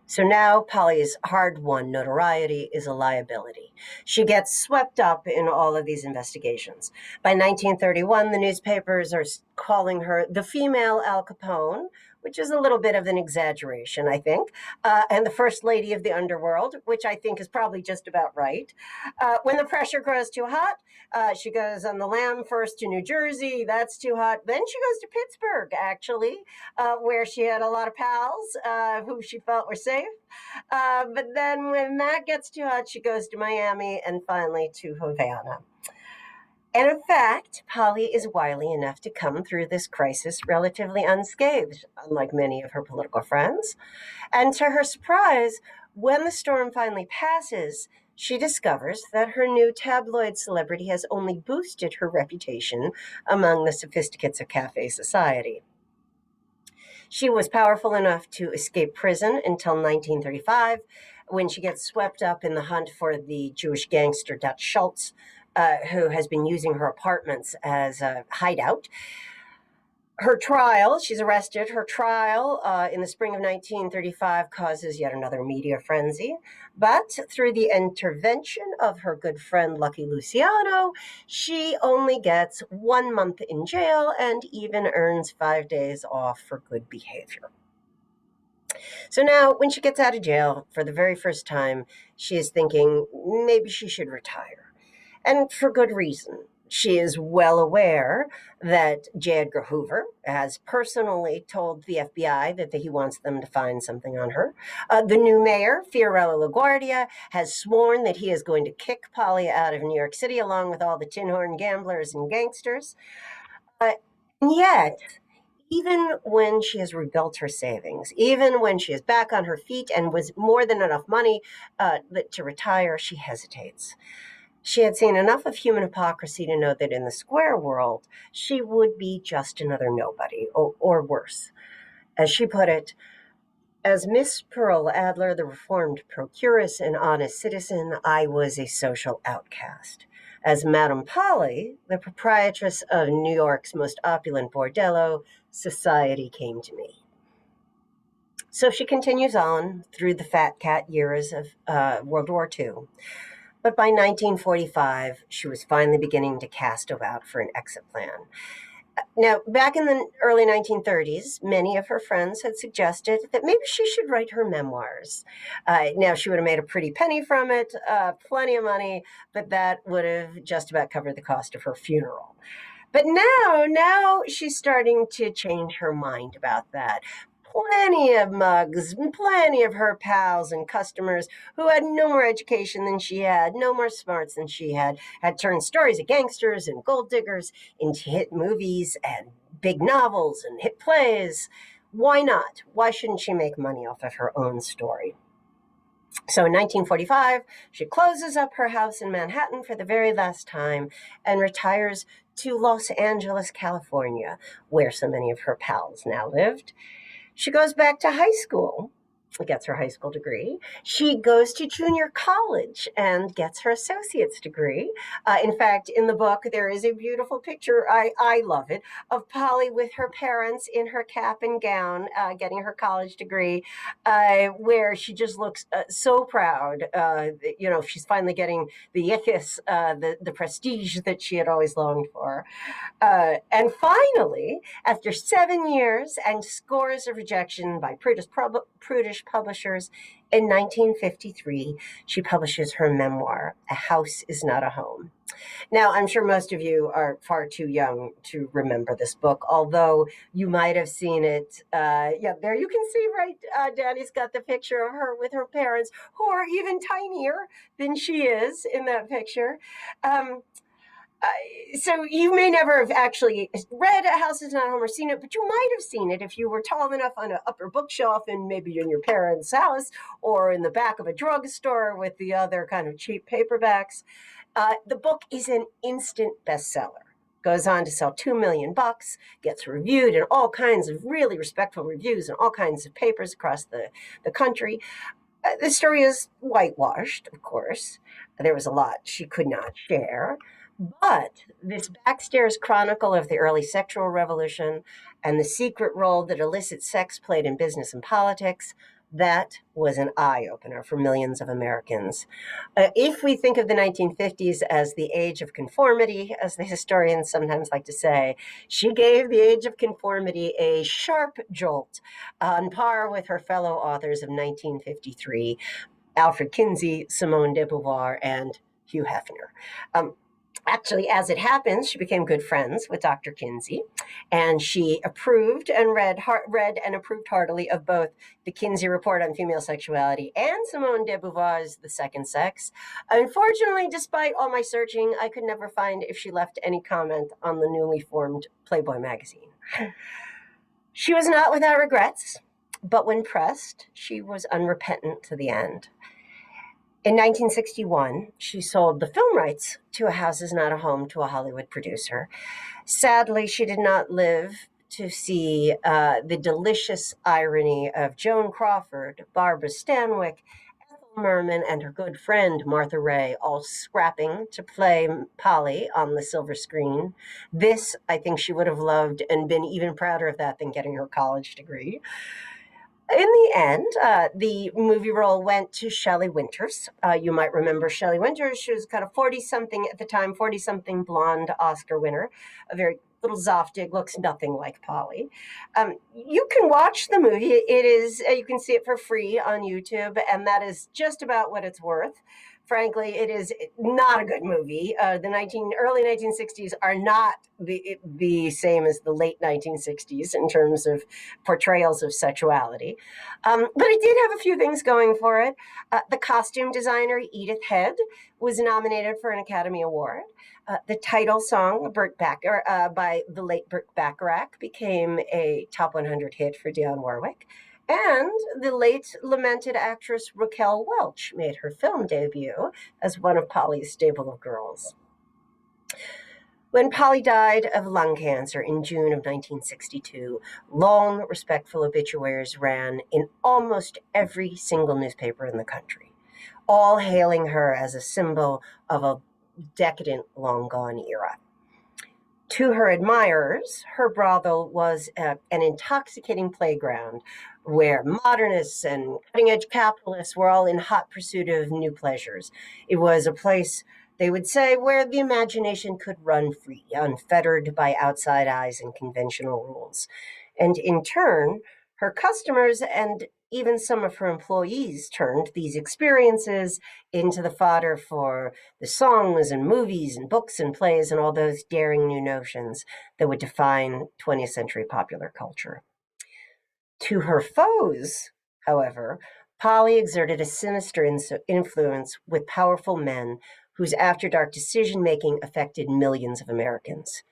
So now Polly's hard-won notoriety is a liability. She gets swept up in all of these investigations. By 1931, the newspapers are calling her the female Al Capone, which is a little bit of an exaggeration, I think, and the first lady of the underworld, which I think is probably just about right. When the pressure grows too hot, she goes on the lam first to New Jersey. That's too hot. Then she goes to Pittsburgh, actually, where she had a lot of pals who she felt were safe. But then when that gets too hot, she goes to Miami and finally to Havana. And in fact, Polly is wily enough to come through this crisis relatively unscathed, unlike many of her political friends. And to her surprise, when the storm finally passes, she discovers that her new tabloid celebrity has only boosted her reputation among the sophisticates of cafe society. She was powerful enough to escape prison until 1935, when she gets swept up in the hunt for the Jewish gangster Dutch Schultz, who has been using her apartments as a hideout. Her trial, she's arrested. Her trial in the spring of 1935 causes yet another media frenzy. But through the intervention of her good friend Lucky Luciano, she only gets 1 month in jail and even earns 5 days off for good behavior. So now, when she gets out of jail for the very first time, she is thinking maybe she should retire. And for good reason. She is well aware that J. Edgar Hoover has personally told the FBI that he wants them to find something on her. The new mayor, Fiorello LaGuardia, has sworn that he is going to kick Polly out of New York City along with all the tin horn gamblers and gangsters. And yet, even when she has rebuilt her savings, even when she is back on her feet and with more than enough money to retire, she hesitates. She had seen enough of human hypocrisy to know that in the square world, she would be just another nobody, or worse. As she put it, as Miss Pearl Adler, the reformed procuress and honest citizen, I was a social outcast. As Madame Polly, the proprietress of New York's most opulent bordello, society came to me. So she continues on through the fat cat years of World War II. But by 1945, she was finally beginning to cast about for an exit plan. Now, back in the early 1930s, many of her friends had suggested that maybe she should write her memoirs. Now, she would have made a pretty penny from it, plenty of money, but that would have just about covered the cost of her funeral. But now she's starting to change her mind about that. plenty of mugs, plenty of her pals and customers who had no more education than she had, no more smarts than she had turned stories of gangsters and gold diggers into hit movies and big novels and hit plays. Why not? Why shouldn't she make money off of her own story? So in 1945, she closes up her house in Manhattan for the very last time and retires to Los Angeles, California, where so many of her pals now lived. She goes back to high school, gets her high school degree. She goes to junior college and gets her associate's degree. In fact, in the book, there is a beautiful picture, I love it, of Polly with her parents in her cap and gown, getting her college degree, where she just looks so proud. She's finally getting the yichus, the prestige that she had always longed for. And finally, after 7 years and scores of rejection by prudish publishers, in 1953, she publishes her memoir, A House Is Not a Home. Now, I'm sure most of you are far too young to remember this book, although you might have seen it. Yeah, there you can see, right? Danny's got the picture of her with her parents, who are even tinier than she is in that picture. So you may never have actually read A House Is Not Home or seen it, but you might have seen it if you were tall enough on an upper bookshelf and maybe in your parents' house or in the back of a drugstore with the other kind of cheap paperbacks. The book is an instant bestseller. Goes on to sell 2 million bucks, gets reviewed in all kinds of really respectful reviews in all kinds of papers across the country. The story is whitewashed, of course. There was a lot she could not share. But this backstairs chronicle of the early sexual revolution and the secret role that illicit sex played in business and politics, that was an eye-opener for millions of Americans. If we think of the 1950s as the age of conformity, as the historians sometimes like to say, she gave the age of conformity a sharp jolt on par with her fellow authors of 1953, Alfred Kinsey, Simone de Beauvoir, and Hugh Hefner. Actually, as it happens, she became good friends with Dr. Kinsey, and she approved and read and approved heartily of both the Kinsey Report on Female Sexuality and Simone de Beauvoir's The Second Sex. Unfortunately, despite all my searching, I could never find if she left any comment on the newly formed Playboy magazine. She was not without regrets, but when pressed, she was unrepentant to the end. In 1961, she sold the film rights to A House Is Not a Home to a Hollywood producer. Sadly, she did not live to see the delicious irony of Joan Crawford, Barbara Stanwyck, Ethel Merman, and her good friend Martha Ray all scrapping to play Polly on the silver screen. This, I think she would have loved and been even prouder of that than getting her college degree. In the end, the movie role went to Shelley Winters. You might remember Shelley Winters. She was kind of 40-something at the time, 40-something blonde Oscar winner, a very little Zoftig, looks nothing like Polly. You can watch the movie. It is, you can see it for free on YouTube, and that is just about what it's worth. Frankly, it is not a good movie. The early 1960s are not the same as the late 1960s in terms of portrayals of sexuality. But it did have a few things going for it. The costume designer, Edith Head, was nominated for an Academy Award. The title song, by the late Burt Bacharach, became a top 100 hit for Dionne Warwick. And the late lamented actress Raquel Welch made her film debut as one of Polly's stable of girls. When Polly died of lung cancer in June of 1962, long, respectful obituaries ran in almost every single newspaper in the country, all hailing her as a symbol of a decadent, long-gone era. To her admirers, her brothel was an intoxicating playground where modernists and cutting-edge capitalists were all in hot pursuit of new pleasures. It was a place, they would say, where the imagination could run free, unfettered by outside eyes and conventional rules. And in turn, her customers and even some of her employees turned these experiences into the fodder for the songs and movies and books and plays and all those daring new notions that would define 20th century popular culture. To her foes, however, Polly exerted a sinister influence with powerful men whose after dark decision making affected millions of Americans.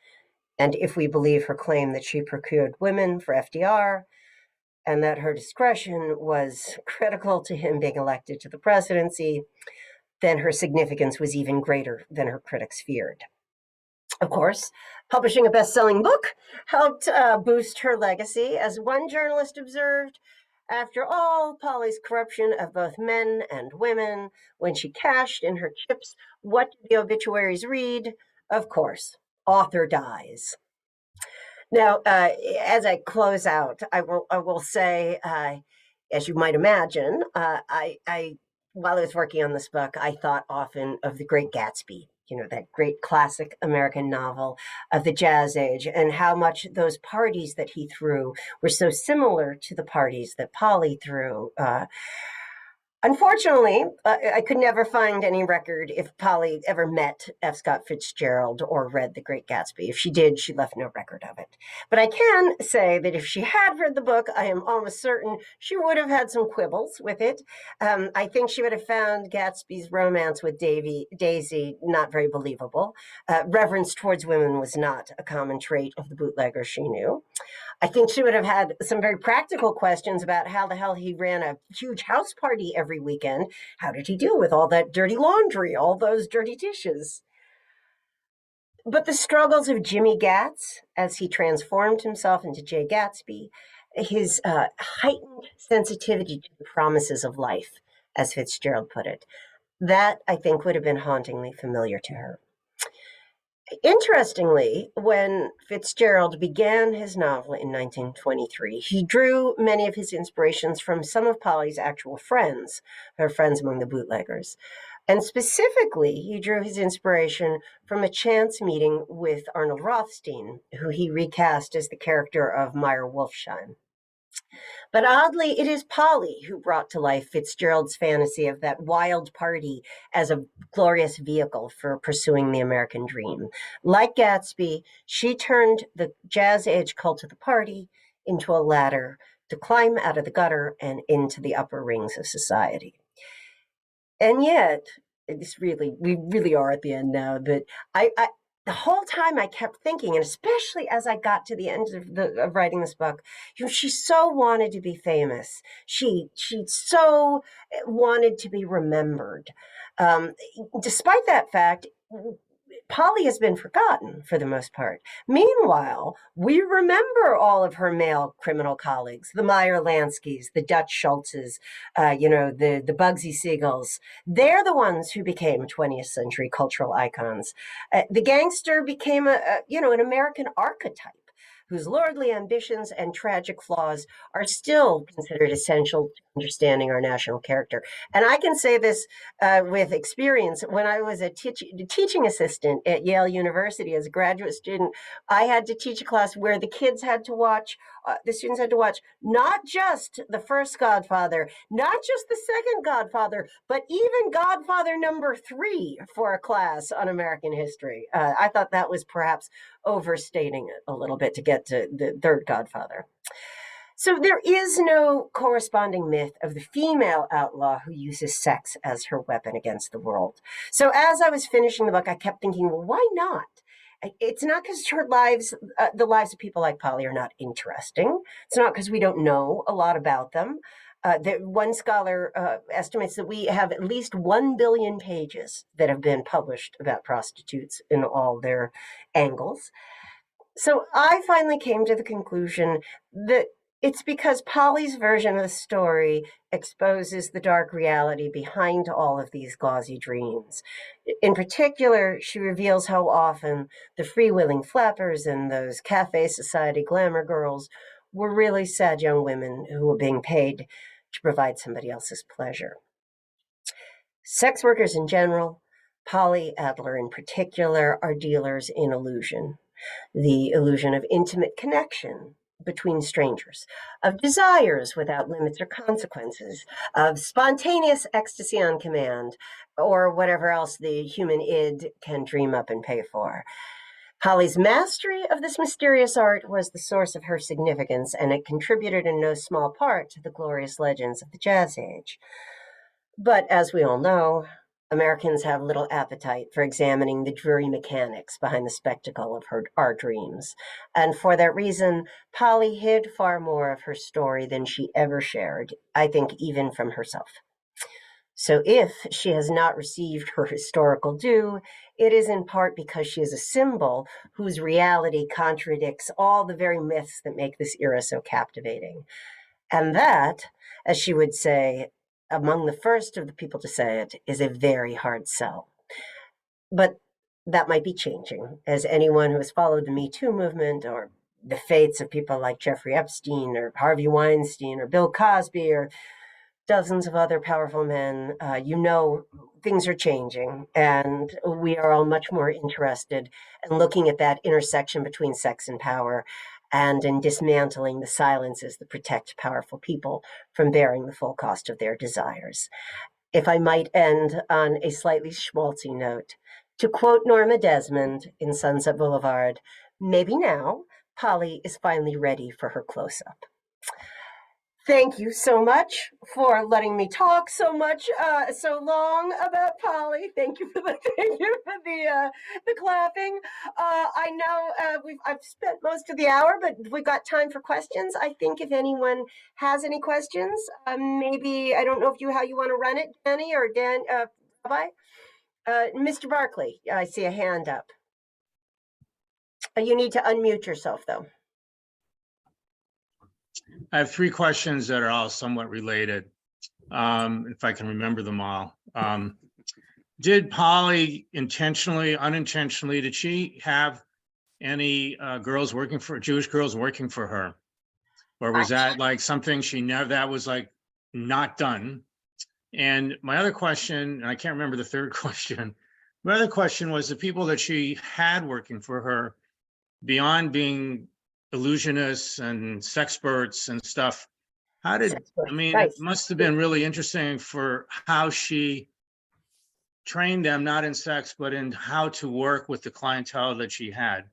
And if we believe her claim that she procured women for FDR and that her discretion was critical to him being elected to the presidency, then her significance was even greater than her critics feared. Of course, publishing a best selling book helped boost her legacy. As one journalist observed, after all Polly's corruption of both men and women, when she cashed in her chips, what did the obituaries read? Of course, author dies. Now, as I close out, I will say, as you might imagine, while I was working on this book, I thought often of The Great Gatsby. You know, that great classic American novel of the Jazz Age, and how much those parties that he threw were so similar to the parties that Polly threw. Unfortunately, I could never find any record if Polly ever met F. Scott Fitzgerald or read The Great Gatsby. If she did, she left no record of it. But I can say that if she had read the book, I am almost certain she would have had some quibbles with it. I think she would have found Gatsby's romance with Daisy not very believable. Reverence towards women was not a common trait of the bootlegger she knew. I think she would have had some very practical questions about how the hell he ran a huge house party every weekend. How did he deal with all that dirty laundry, all those dirty dishes? But the struggles of Jimmy Gatz as he transformed himself into Jay Gatsby, his heightened sensitivity to the promises of life, as Fitzgerald put it, that I think would have been hauntingly familiar to her. Interestingly, when Fitzgerald began his novel in 1923, he drew many of his inspirations from some of Polly's actual friends, her friends among the bootleggers. And specifically, he drew his inspiration from a chance meeting with Arnold Rothstein, who he recast as the character of Meyer Wolfsheim. But oddly, it is Polly who brought to life Fitzgerald's fantasy of that wild party as a glorious vehicle for pursuing the American dream. Like Gatsby, she turned the Jazz Age cult of the party into a ladder to climb out of the gutter and into the upper rings of society. And yet, we really are at the end now, but I the whole time I kept thinking, and especially as I got to the end of writing this book, she so wanted to be famous. She so wanted to be remembered. Um, Despite that fact, Polly has been forgotten for the most part. Meanwhile, we remember all of her male criminal colleagues, the Meyer Lanskys, the Dutch Schultzes, the Bugsy Siegels. They're the ones who became 20th century cultural icons. The gangster became an American archetype whose lordly ambitions and tragic flaws are still considered essential to understanding our national character. And I can say this with experience. When I was a teaching assistant at Yale University as a graduate student, I had to teach a class where the students had to watch not just the first Godfather, not just the second Godfather, but even Godfather number 3 for a class on American history. I thought that was perhaps overstating it a little bit to get to the third Godfather. So there is no corresponding myth of the female outlaw who uses sex as her weapon against the world. So as I was finishing the book, I kept thinking, well, why not? It's not because her lives, the lives of people like Polly, are not interesting. It's not because we don't know a lot about them. One scholar estimates that we have at least 1 billion pages that have been published about prostitutes in all their angles. So I finally came to the conclusion that it's because Polly's version of the story exposes the dark reality behind all of these gauzy dreams. In particular, she reveals how often the freewheeling flappers and those cafe society glamour girls were really sad young women who were being paid to provide somebody else's pleasure. Sex workers in general, Polly Adler in particular, are dealers in illusion. The illusion of intimate connection between strangers, of desires without limits or consequences, of spontaneous ecstasy on command, or whatever else the human id can dream up and pay for. Polly's mastery of this mysterious art was the source of her significance, and it contributed in no small part to the glorious legends of the Jazz Age. But as we all know, Americans have little appetite for examining the dreary mechanics behind the spectacle of our dreams. And for that reason, Polly hid far more of her story than she ever shared, I think, even from herself. So if she has not received her historical due, it is in part because she is a symbol whose reality contradicts all the very myths that make this era so captivating. And that, as she would say, among the first of the people to say it, is a very hard sell. But that might be changing, as anyone who has followed the Me Too movement or the fates of people like Jeffrey Epstein or Harvey Weinstein or Bill Cosby or dozens of other powerful men, things are changing, and we are all much more interested in looking at that intersection between sex and power and in dismantling the silences that protect powerful people from bearing the full cost of their desires. If I might end on a slightly schmaltzy note, to quote Norma Desmond in Sunset Boulevard, maybe now Polly is finally ready for her close-up. Thank you so much for letting me talk so long about Polly. Thank you for the clapping. I know I've spent most of the hour, but we've got time for questions. I think if anyone has any questions, maybe I don't know how you want to run it, Danny or Dan. Bye. Mr. Barkley, I see a hand up. You need to unmute yourself, though. I have three questions that are all somewhat related, if I can remember them all. Did Polly intentionally, unintentionally, did she have any Jewish girls working for her? Or was that like something she never, that was like not done? And my other question, and I can't remember the third question, my other question was the people that she had working for her, beyond being illusionists and sexperts and stuff, it must have been really interesting for how she trained them, not in sex, but in how to work with the clientele that she had.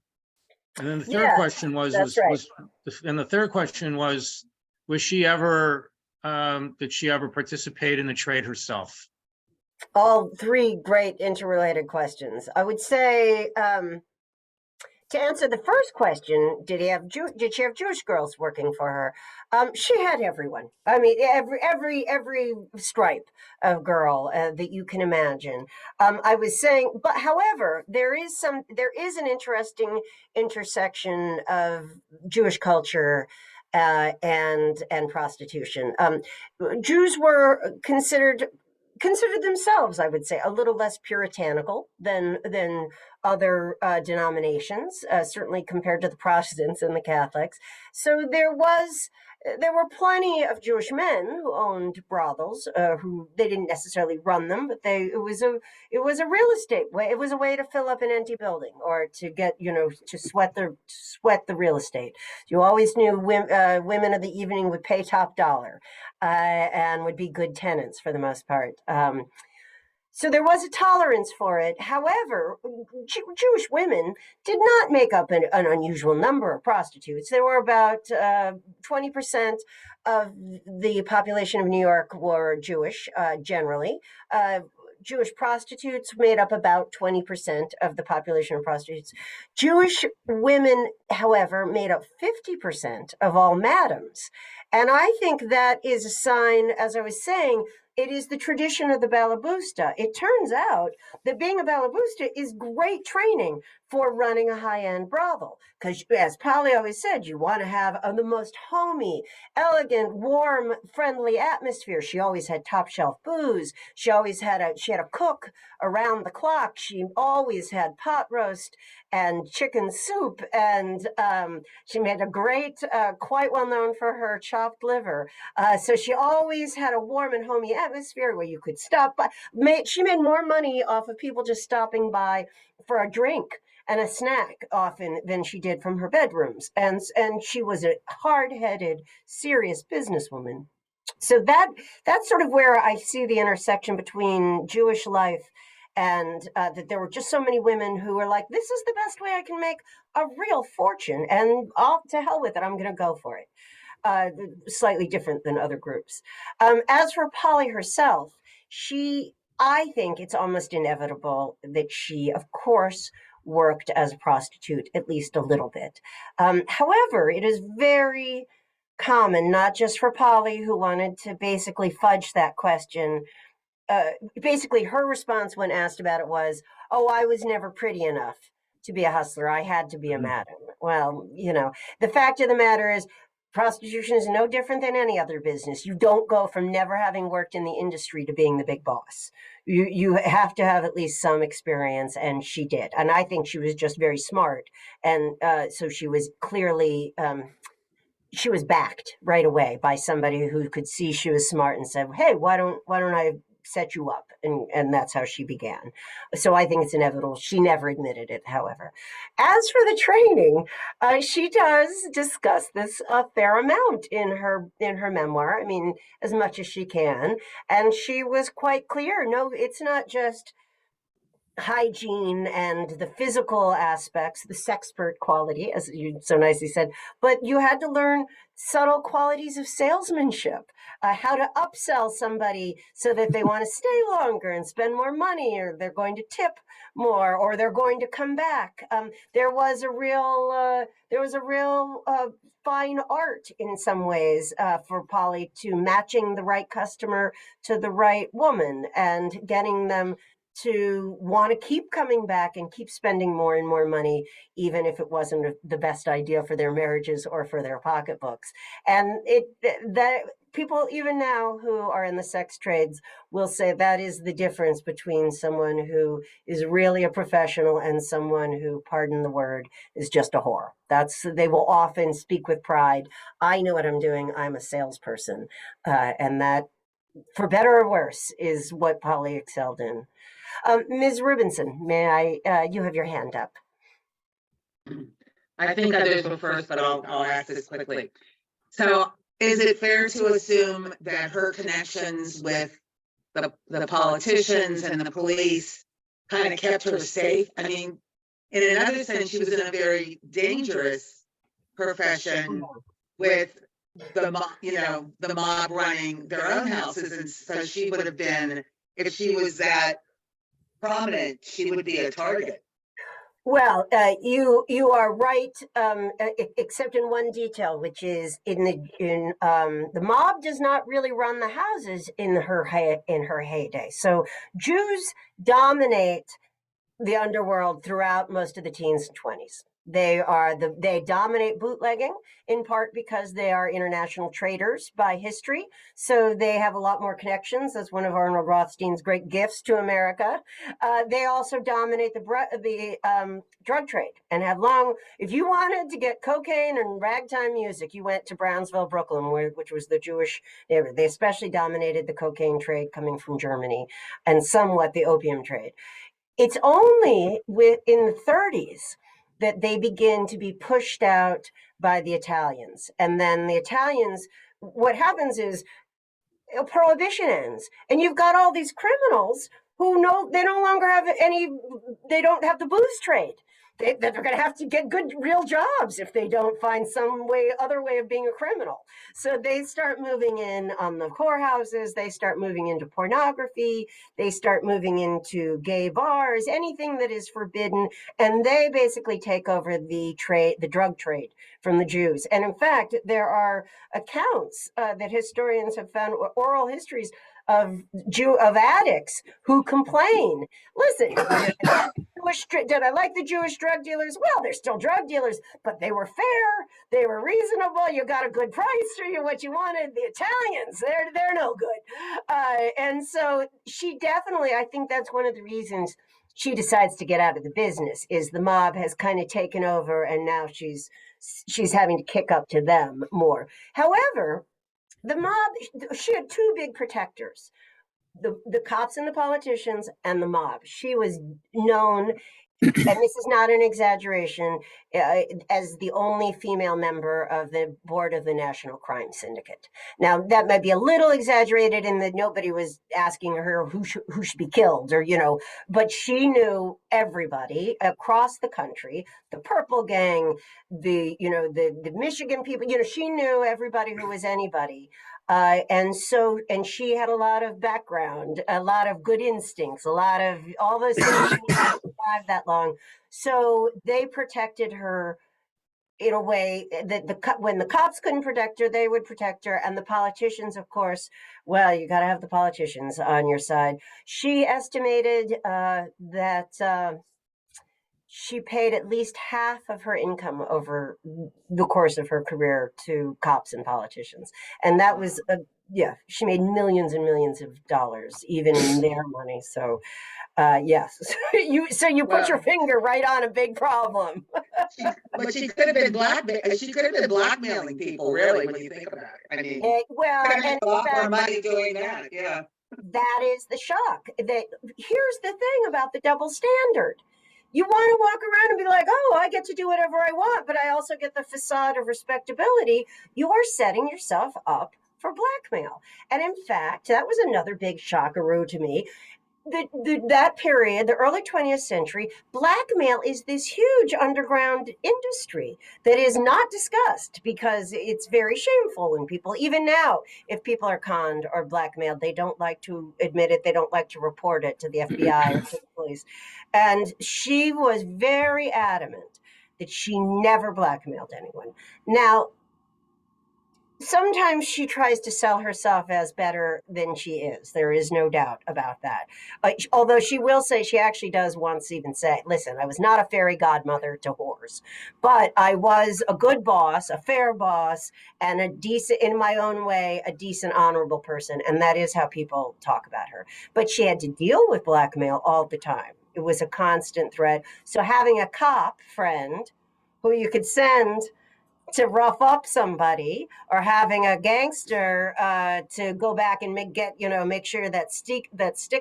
And then the third question was she ever, did she ever participate in the trade herself? All three great interrelated questions. I would say, to answer the first question, did she have Jewish girls working for her? She had everyone. I mean, every stripe of girl that you can imagine. I was saying, but however, there is an interesting intersection of Jewish culture and prostitution. Jews were considered themselves, I would say, a little less puritanical than other denominations, certainly compared to the Protestants and the Catholics. So there were plenty of Jewish men who owned brothels, who they didn't necessarily run them, but it was a real estate way. It was a way to fill up an empty building or to get, to sweat the real estate. You always knew women of the evening would pay top dollar and would be good tenants for the most part. So there was a tolerance for it. However, Jewish women did not make up an unusual number of prostitutes. There were about 20% of the population of New York were Jewish, generally. Jewish prostitutes made up about 20% of the population of prostitutes. Jewish women, however, made up 50% of all madams. And I think that is a sign, as I was saying, it is the tradition of the Balabusta. It turns out that being a Balabusta is great training for running a high-end brothel. Because as Polly always said, you want to have the most homey, elegant, warm, friendly atmosphere. She always had top-shelf booze. She had a cook around the clock. She always had pot roast and chicken soup. And she made a great, quite well known for her chopped liver. So she always had a warm and homey atmosphere where you could stop by. She made more money off of people just stopping by for a drink and a snack often than she did from her bedrooms. And she was a hard-headed, serious businesswoman. So that's sort of where I see the intersection between Jewish life and that there were just so many women who were like, this is the best way I can make a real fortune, and to hell with it, I'm going to go for it. Slightly different than other groups. As for Polly herself, I think it's almost inevitable that she, of course, worked as a prostitute at least a little bit. However, it is very common, not just for Polly, who wanted to basically fudge that question. Basically, her response when asked about it was, "Oh, I was never pretty enough to be a hustler. I had to be a madam." Well, the fact of the matter is, prostitution is no different than any other business. You don't go from never having worked in the industry to being the big boss. You have to have at least some experience, and she did. And I think she was just very smart, and so she was clearly. She was backed right away by somebody who could see she was smart and said, "Hey, why don't I set you up?" And that's how she began. So I think it's inevitable. She never admitted it, however. As for the training, she does discuss this a fair amount in her memoir. I mean, as much as she can, and she was quite clear. No, it's not just hygiene and the physical aspects, the sexpert quality, as you so nicely said, but you had to learn subtle qualities of salesmanship, how to upsell somebody so that they want to stay longer and spend more money, or they're going to tip more, or they're going to come back. There was a real fine art in some ways for Polly to matching the right customer to the right woman and getting them to want to keep coming back and keep spending more and more money, even if it wasn't the best idea for their marriages or for their pocketbooks. And that people even now who are in the sex trades will say that is the difference between someone who is really a professional and someone who, pardon the word, is just a whore. They will often speak with pride. I know what I'm doing. I'm a salesperson. And that, for better or worse, is what Polly excelled in. Ms. Rubinson, you have your hand up. I think others were first, but I'll ask this quickly. So is it fair to assume that her connections with the politicians and the police kind of kept her safe? I mean, in another sense, she was in a very dangerous profession with the mob running their own houses. And so she would have been, if she was that prominent, she would be a target. Well, you are right, except in one detail, which is the mob does not really run the houses in her heyday. So Jews dominate the underworld throughout most of the teens and 20s. They dominate bootlegging, in part because they are international traders by history. So they have a lot more connections. That's one of Arnold Rothstein's great gifts to America. They also dominate the drug trade and have if you wanted to get cocaine and ragtime music, you went to Brownsville, Brooklyn, which was the Jewish neighborhood. They especially dominated the cocaine trade coming from Germany and somewhat the opium trade. It's only in the 30s that they begin to be pushed out by the Italians. And then the Italians, what happens is prohibition ends, and you've got all these criminals who they no longer have they don't have the booze trade. They're going to have to get good, real jobs if they don't find some other way of being a criminal. So they start moving in on the whorehouses. They start moving into pornography. They start moving into gay bars, anything that is forbidden. And they basically take over the drug trade from the Jews. And in fact, there are accounts that historians have found, oral histories of addicts who complain. Listen, did I like the Jewish drug dealers? Well, they're still drug dealers, but they were fair. They were reasonable. You got a good price for what you wanted. The Italians, they're no good. And so she definitely, I think that's one of the reasons she decides to get out of the business, is the mob has kind of taken over, and now she's having to kick up to them more. However, the mob, she had two big protectors, the cops and the politicians and the mob. She was known and this is not an exaggeration, as the only female member of the board of the National Crime Syndicate. Now, that might be a little exaggerated in that nobody was asking her who should be killed, or, but she knew everybody across the country, the Purple Gang, the Michigan people, she knew everybody who was anybody. And she had a lot of background, a lot of good instincts, a lot of all those things you have to survive that long. So they protected her in a way that when the cops couldn't protect her, they would protect her. And the politicians, of course, well, you got to have the politicians on your side. She estimated that she paid at least half of her income over the course of her career to cops and politicians. And that was, she made millions and millions of dollars, even in their money. So, yes, you put your finger right on a big problem. But she could have been blackmailing people, really, when you think about it. I mean, and a lot more money doing that. Yeah. That is the shock. That here's the thing about the double standard. You want to walk around and be like, oh, I get to do whatever I want, but I also get the facade of respectability. You are setting yourself up for blackmail. And in fact, that was another big shockaroo to me. That period, the early 20th century, blackmail is this huge underground industry that is not discussed because it's very shameful. And people, even now, if people are conned or blackmailed, they don't like to admit it. They don't like to report it to the FBI or to the police. And she was very adamant that she never blackmailed anyone. Now, sometimes she tries to sell herself as better than she is. There is no doubt about that. Although she will say, she actually does once even say, listen, I was not a fairy godmother to whores, but I was a good boss, a fair boss, and a decent, in my own way, a decent, honorable person. And that is how people talk about her. But she had to deal with blackmail all the time. It was a constant threat. So having a cop friend who you could send to rough up somebody, or having a gangster to go back and make sure that stick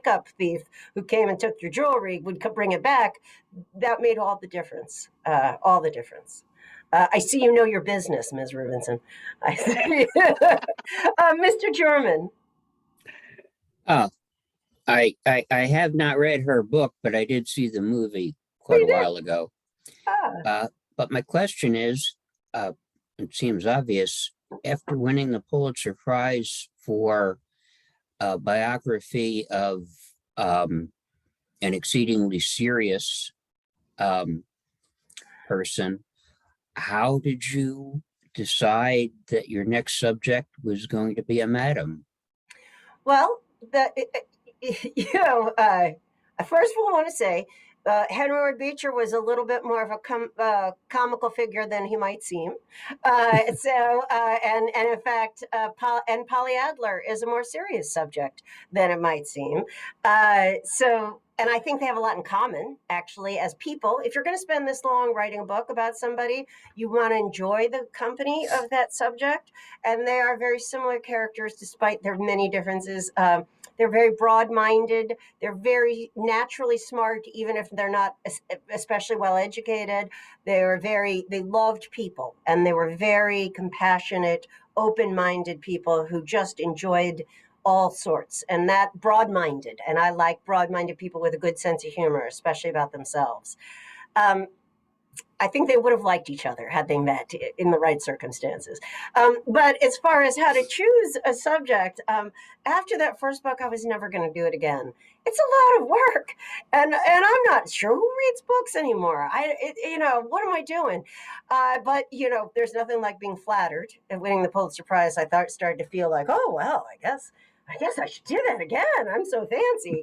up thief who came and took your jewelry would bring it back, that made all the difference. I see you know your business, Ms. Rubinson. Mr. German. Oh, I have not read her book, but I did see the movie quite a while ago. But my question is, it seems obvious, after winning the Pulitzer Prize for a biography of an exceedingly serious person, how did you decide that your next subject was going to be a madam? Well, I first of all want to say Henry Ward Beecher was a little bit more of a comical figure than he might seem. And in fact, Polly Adler is a more serious subject than it might seem. And I think they have a lot in common, actually, as people. If you're going to spend this long writing a book about somebody, you want to enjoy the company of that subject. And they are very similar characters, despite their many differences. They're very broad-minded. They're very naturally smart, even if they're not especially well-educated. They loved people, and they were very compassionate, open-minded people who just enjoyed all sorts, and that broad-minded. And I like broad-minded people with a good sense of humor, especially about themselves. I think they would have liked each other had they met in the right circumstances. But as far as how to choose a subject, after that first book, I was never going to do it again. It's a lot of work, and I'm not sure who reads books anymore. What am I doing? But there's nothing like being flattered and winning the Pulitzer Prize. I started to feel like, oh well, I guess I should do that again. I'm so fancy.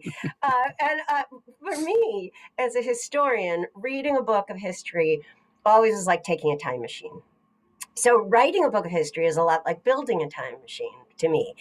For me, as a historian, reading a book of history always is like taking a time machine. So writing a book of history is a lot like building a time machine to me.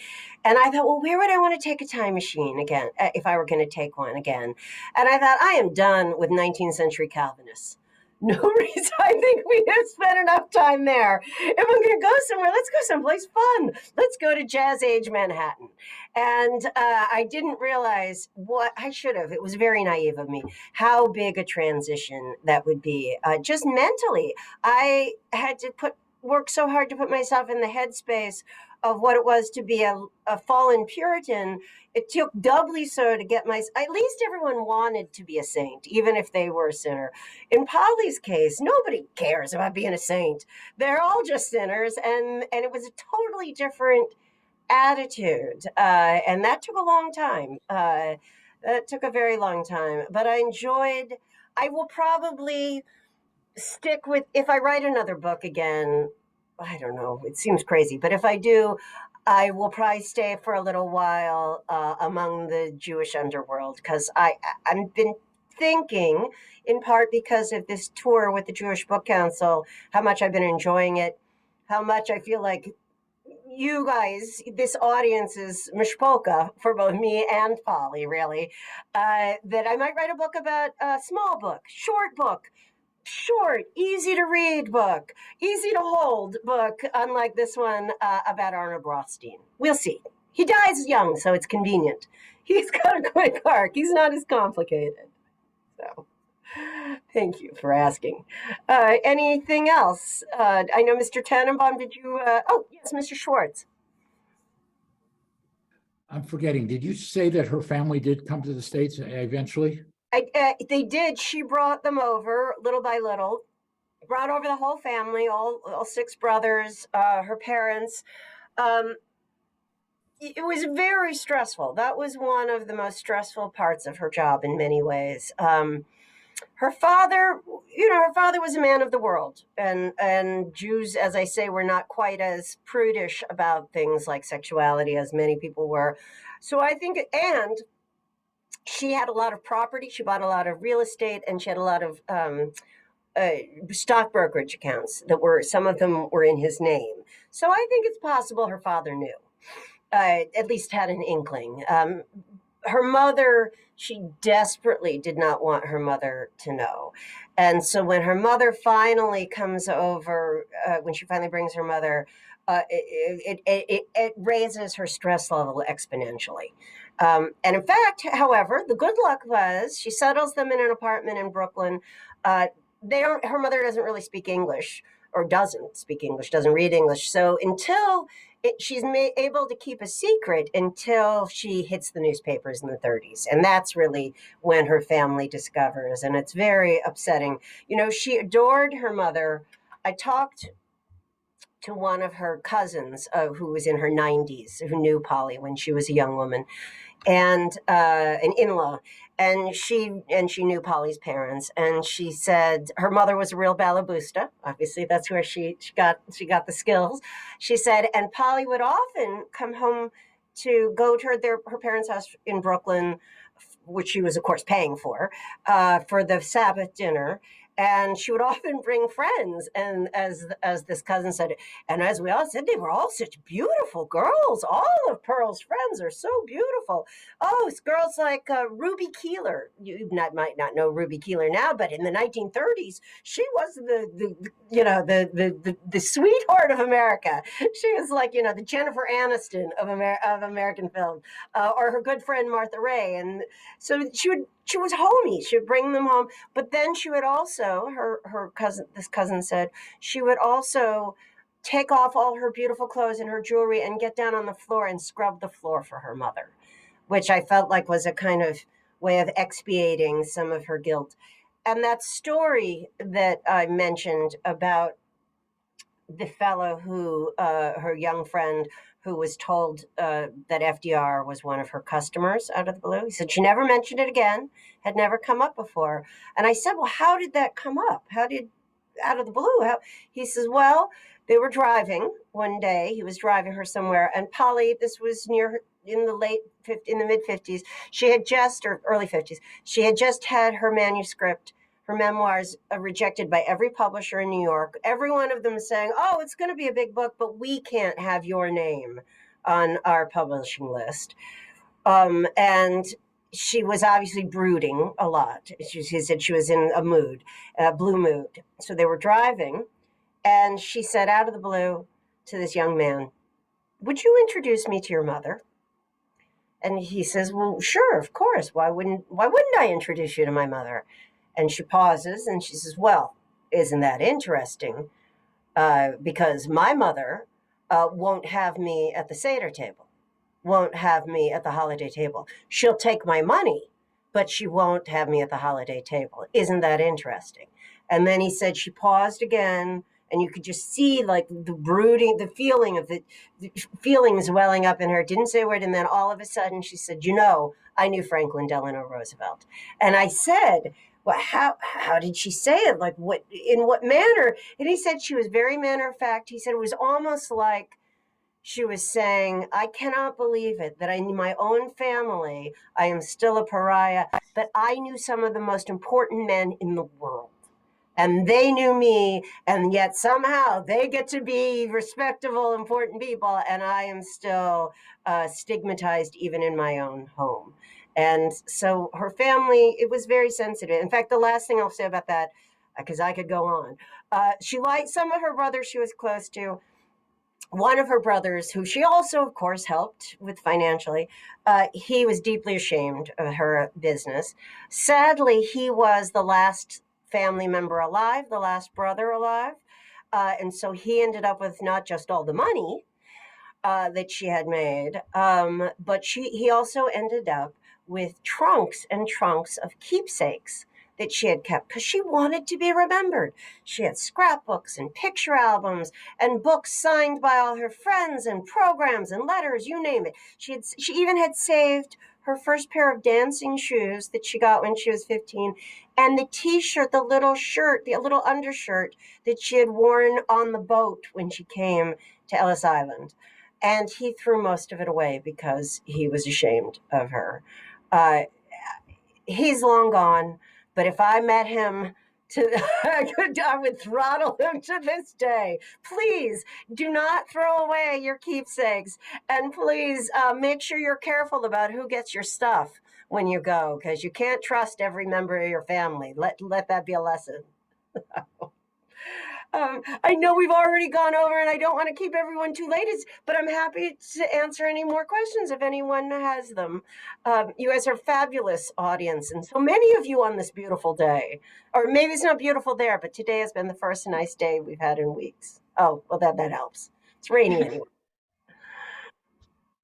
And I thought, well, where would I want to take a time machine again, if I were going to take one again? And I thought, I am done with 19th century Calvinists. No reason. I think we have spent enough time there. If I'm going to go somewhere, let's go someplace fun. Let's go to Jazz Age Manhattan. And I didn't realize what I should have. It was very naive of me how big a transition that would be. Just mentally, I had to work so hard to put myself in the headspace of what it was to be a fallen Puritan. It took doubly so to get at least everyone wanted to be a saint, even if they were a sinner. In Polly's case, nobody cares about being a saint. They're all just sinners, and it was a totally different attitude, and that took a long time. That took a very long time, but I enjoyed. I will probably stick with if I write another book again. I don't know. It seems crazy, but if I do, I will probably stay for a little while among the Jewish underworld because I've been thinking, in part because of this tour with the Jewish Book Council, how much I've been enjoying it, how much I feel like you guys, this audience is mishpoka for both me and Polly, really. That I might write a book about a small book, short, easy to read book, easy to hold book, unlike this one about Arnold Rothstein. We'll see. He dies young, so it's convenient. He's got a quick arc. He's not as complicated. So, thank you for asking. Anything else? I know Mr. Tannenbaum, did you? Oh, yes, Mr. Schwartz. I'm forgetting, did you say that her family did come to the States eventually? They did. She brought them over little by little, brought over the whole family, all six brothers, her parents. It was very stressful. That was one of the most stressful parts of her job in many ways. Her father, her father was a man of the world, and Jews, as I say, were not quite as prudish about things like sexuality as many people were. So I think, and she had a lot of property. She bought a lot of real estate, and she had a lot of stock brokerage accounts some of them were in his name. So I think it's possible her father knew, at least had an inkling. Her mother, she desperately did not want her mother to know. And so when her mother finally comes over, when she finally brings her mother, it raises her stress level exponentially. And in fact, however, the good luck was she settles them in an apartment in Brooklyn. Her mother doesn't really speak English, or doesn't speak English, doesn't read English. So she's able to keep a secret until she hits the newspapers in the 30s. And that's really when her family discovers. And it's very upsetting. She adored her mother. I talked to one of her cousins who was in her 90s, who knew Polly when she was a young woman, and an in-law. And she knew Polly's parents, and she said her mother was a real balabusta. Obviously, that's where she got the skills. She said, and Polly would often come home to go to her parents' house in Brooklyn, which she was, of course, paying for the Sabbath dinner. And she would often bring friends. And as this cousin said, and as we all said, they were all such beautiful girls. All of Pearl's friends are so beautiful. Oh, it's girls like Ruby Keeler. You might not know Ruby Keeler now, but in the 1930s, she was the sweetheart of America. She was like, the Jennifer Aniston of American film, or her good friend Martha Ray. And so she was homey. She would bring them home, but then she would also, this cousin said, she would also take off all her beautiful clothes and her jewelry and get down on the floor and scrub the floor for her mother, which I felt like was a kind of way of expiating some of her guilt. And that story that I mentioned about the fellow who, her young friend, who was told that FDR was one of her customers out of the blue. He said she never mentioned it again, had never come up before. And I said, well, how did that come up? Out of the blue? He says, well, they were driving one day. He was driving her somewhere. And Polly, this was in the mid 50s. She had or early 50s. She had just had her manuscript, her memoirs, rejected by every publisher in New York. Every one of them saying, oh, it's going to be a big book, but we can't have your name on our publishing list. And she was obviously brooding a lot. She said she was in a mood, a blue mood. So they were driving, and she said out of the blue to this young man, "Would you introduce me to your mother?" And he says, "Well, sure, of course. Why wouldn't I introduce you to my mother?" And she pauses and she says, "Well, isn't that interesting? Because my mother won't have me at the Seder table, won't have me at the holiday table. She'll take my money, but she won't have me at the holiday table. Isn't that interesting?" And then he said she paused again, and you could just see like the brooding, the feeling of the feelings welling up in her. Didn't say a word, and then all of a sudden she said, I knew Franklin Delano Roosevelt." And I said, "Well, how did she say it? Like in what manner?" And he said she was very matter of fact. He said it was almost like she was saying, "I cannot believe it that in my own family, I am still a pariah, but I knew some of the most important men in the world. And they knew me, and yet somehow they get to be respectable, important people, and I am still stigmatized even in my own home." And so her family, it was very sensitive. In fact, the last thing I'll say about that, because I could go on, she liked some of her brothers she was close to. One of her brothers, who she also, of course, helped with financially, he was deeply ashamed of her business. Sadly, he was the last family member alive, the last brother alive. And so he ended up with not just all the money that she had made, but he also ended up with trunks and trunks of keepsakes that she had kept because she wanted to be remembered. She had scrapbooks and picture albums and books signed by all her friends and programs and letters, you name it. She even had saved her first pair of dancing shoes that she got when she was 15, and the t-shirt, the little shirt, the little undershirt that she had worn on the boat when she came to Ellis Island. And he threw most of it away because he was ashamed of her. Uh, he's long gone, but if I met him, I would throttle him to this day. Please do not throw away your keepsakes, and please make sure you're careful about who gets your stuff when you go, because you can't trust every member of your family. Let that be a lesson. I know we've already gone over, and I don't want to keep everyone too late, but I'm happy to answer any more questions if anyone has them. You guys are a fabulous audience, and so many of you on this beautiful day. Or maybe it's not beautiful there, but today has been the first nice day we've had in weeks. Oh, well, that helps. It's rainy anyway.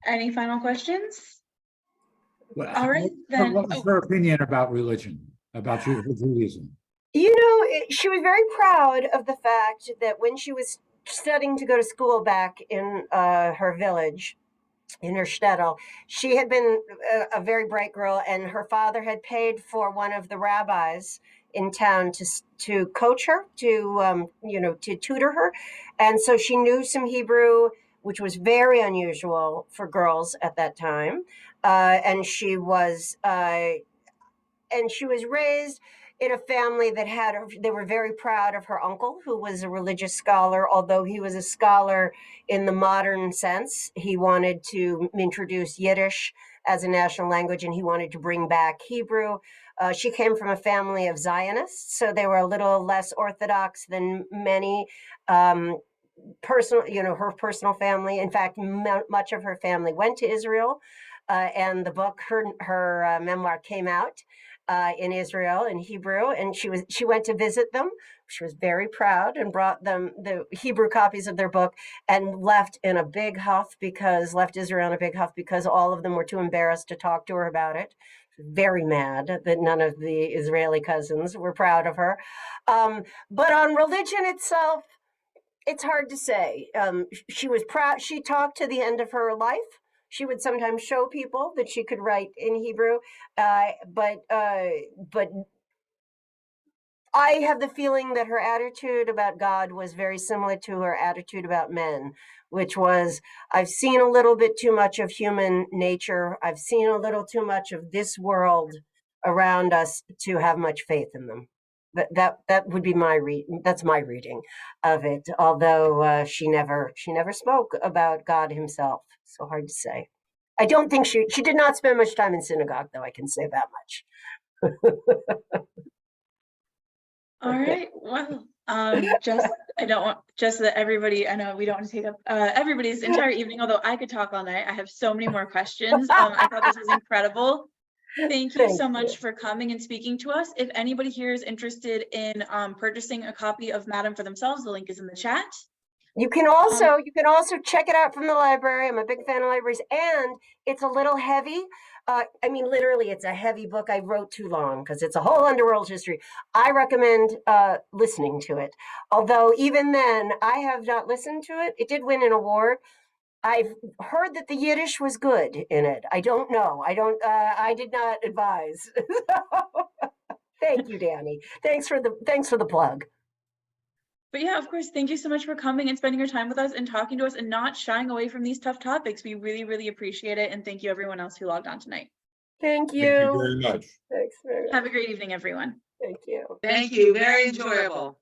Any final questions? Well, All right, then. What was her opinion about religion, about Judaism? She was very proud of the fact that when she was studying to go to school back in her village, in her shtetl, she had been a very bright girl, and her father had paid for one of the rabbis in town to coach her, to tutor her, and so she knew some Hebrew, which was very unusual for girls at that time, and she was raised in a family that they were very proud of her uncle, who was a religious scholar, although he was a scholar in the modern sense. He wanted to introduce Yiddish as a national language, and he wanted to bring back Hebrew. She came from a family of Zionists, so they were a little less orthodox than many. Her personal family. In fact, much of her family went to Israel, and the book, her memoir, came out in Israel in Hebrew, and she went to visit them. She was very proud and brought them the Hebrew copies of their book, and left Israel in a big huff because all of them were too embarrassed to talk to her about it. Very mad that none of the Israeli cousins were proud of her. But on religion itself, it's hard to say. She was proud. She talked to the end of her life. She would sometimes show people that she could write in Hebrew, but I have the feeling that her attitude about God was very similar to her attitude about men, which was, I've seen a little bit too much of human nature. I've seen a little too much of this world around us to have much faith in them. That would be that's my reading of it. Although she never spoke about God himself. So hard to say. I don't think she did not spend much time in synagogue, though. I can say that much. All right, well, just, I don't want, just that everybody, I know we don't want to take up everybody's entire evening, although I could talk all night. I have so many more questions. I thought this was incredible. Thank you Thank so you. much for coming and speaking to us. If anybody here is interested in purchasing a copy of Madam for themselves, the link is in the chat. You can also check it out from the library. I'm a big fan of libraries, and it's a little heavy. I mean, literally, it's a heavy book. I wrote too long because it's a whole underworld history. I recommend listening to it. Although even then, I have not listened to it. It did win an award. I've heard that the Yiddish was good in it. I don't know. I did not advise. Thank you, Danny. Thanks for the plug. But yeah, of course, thank you so much for coming and spending your time with us and talking to us and not shying away from these tough topics. We really, really appreciate it. And thank you everyone else who logged on tonight. Thank Thank you you. very much. Thanks very much. Have a great evening, everyone. Thank you. Thank you, very enjoyable.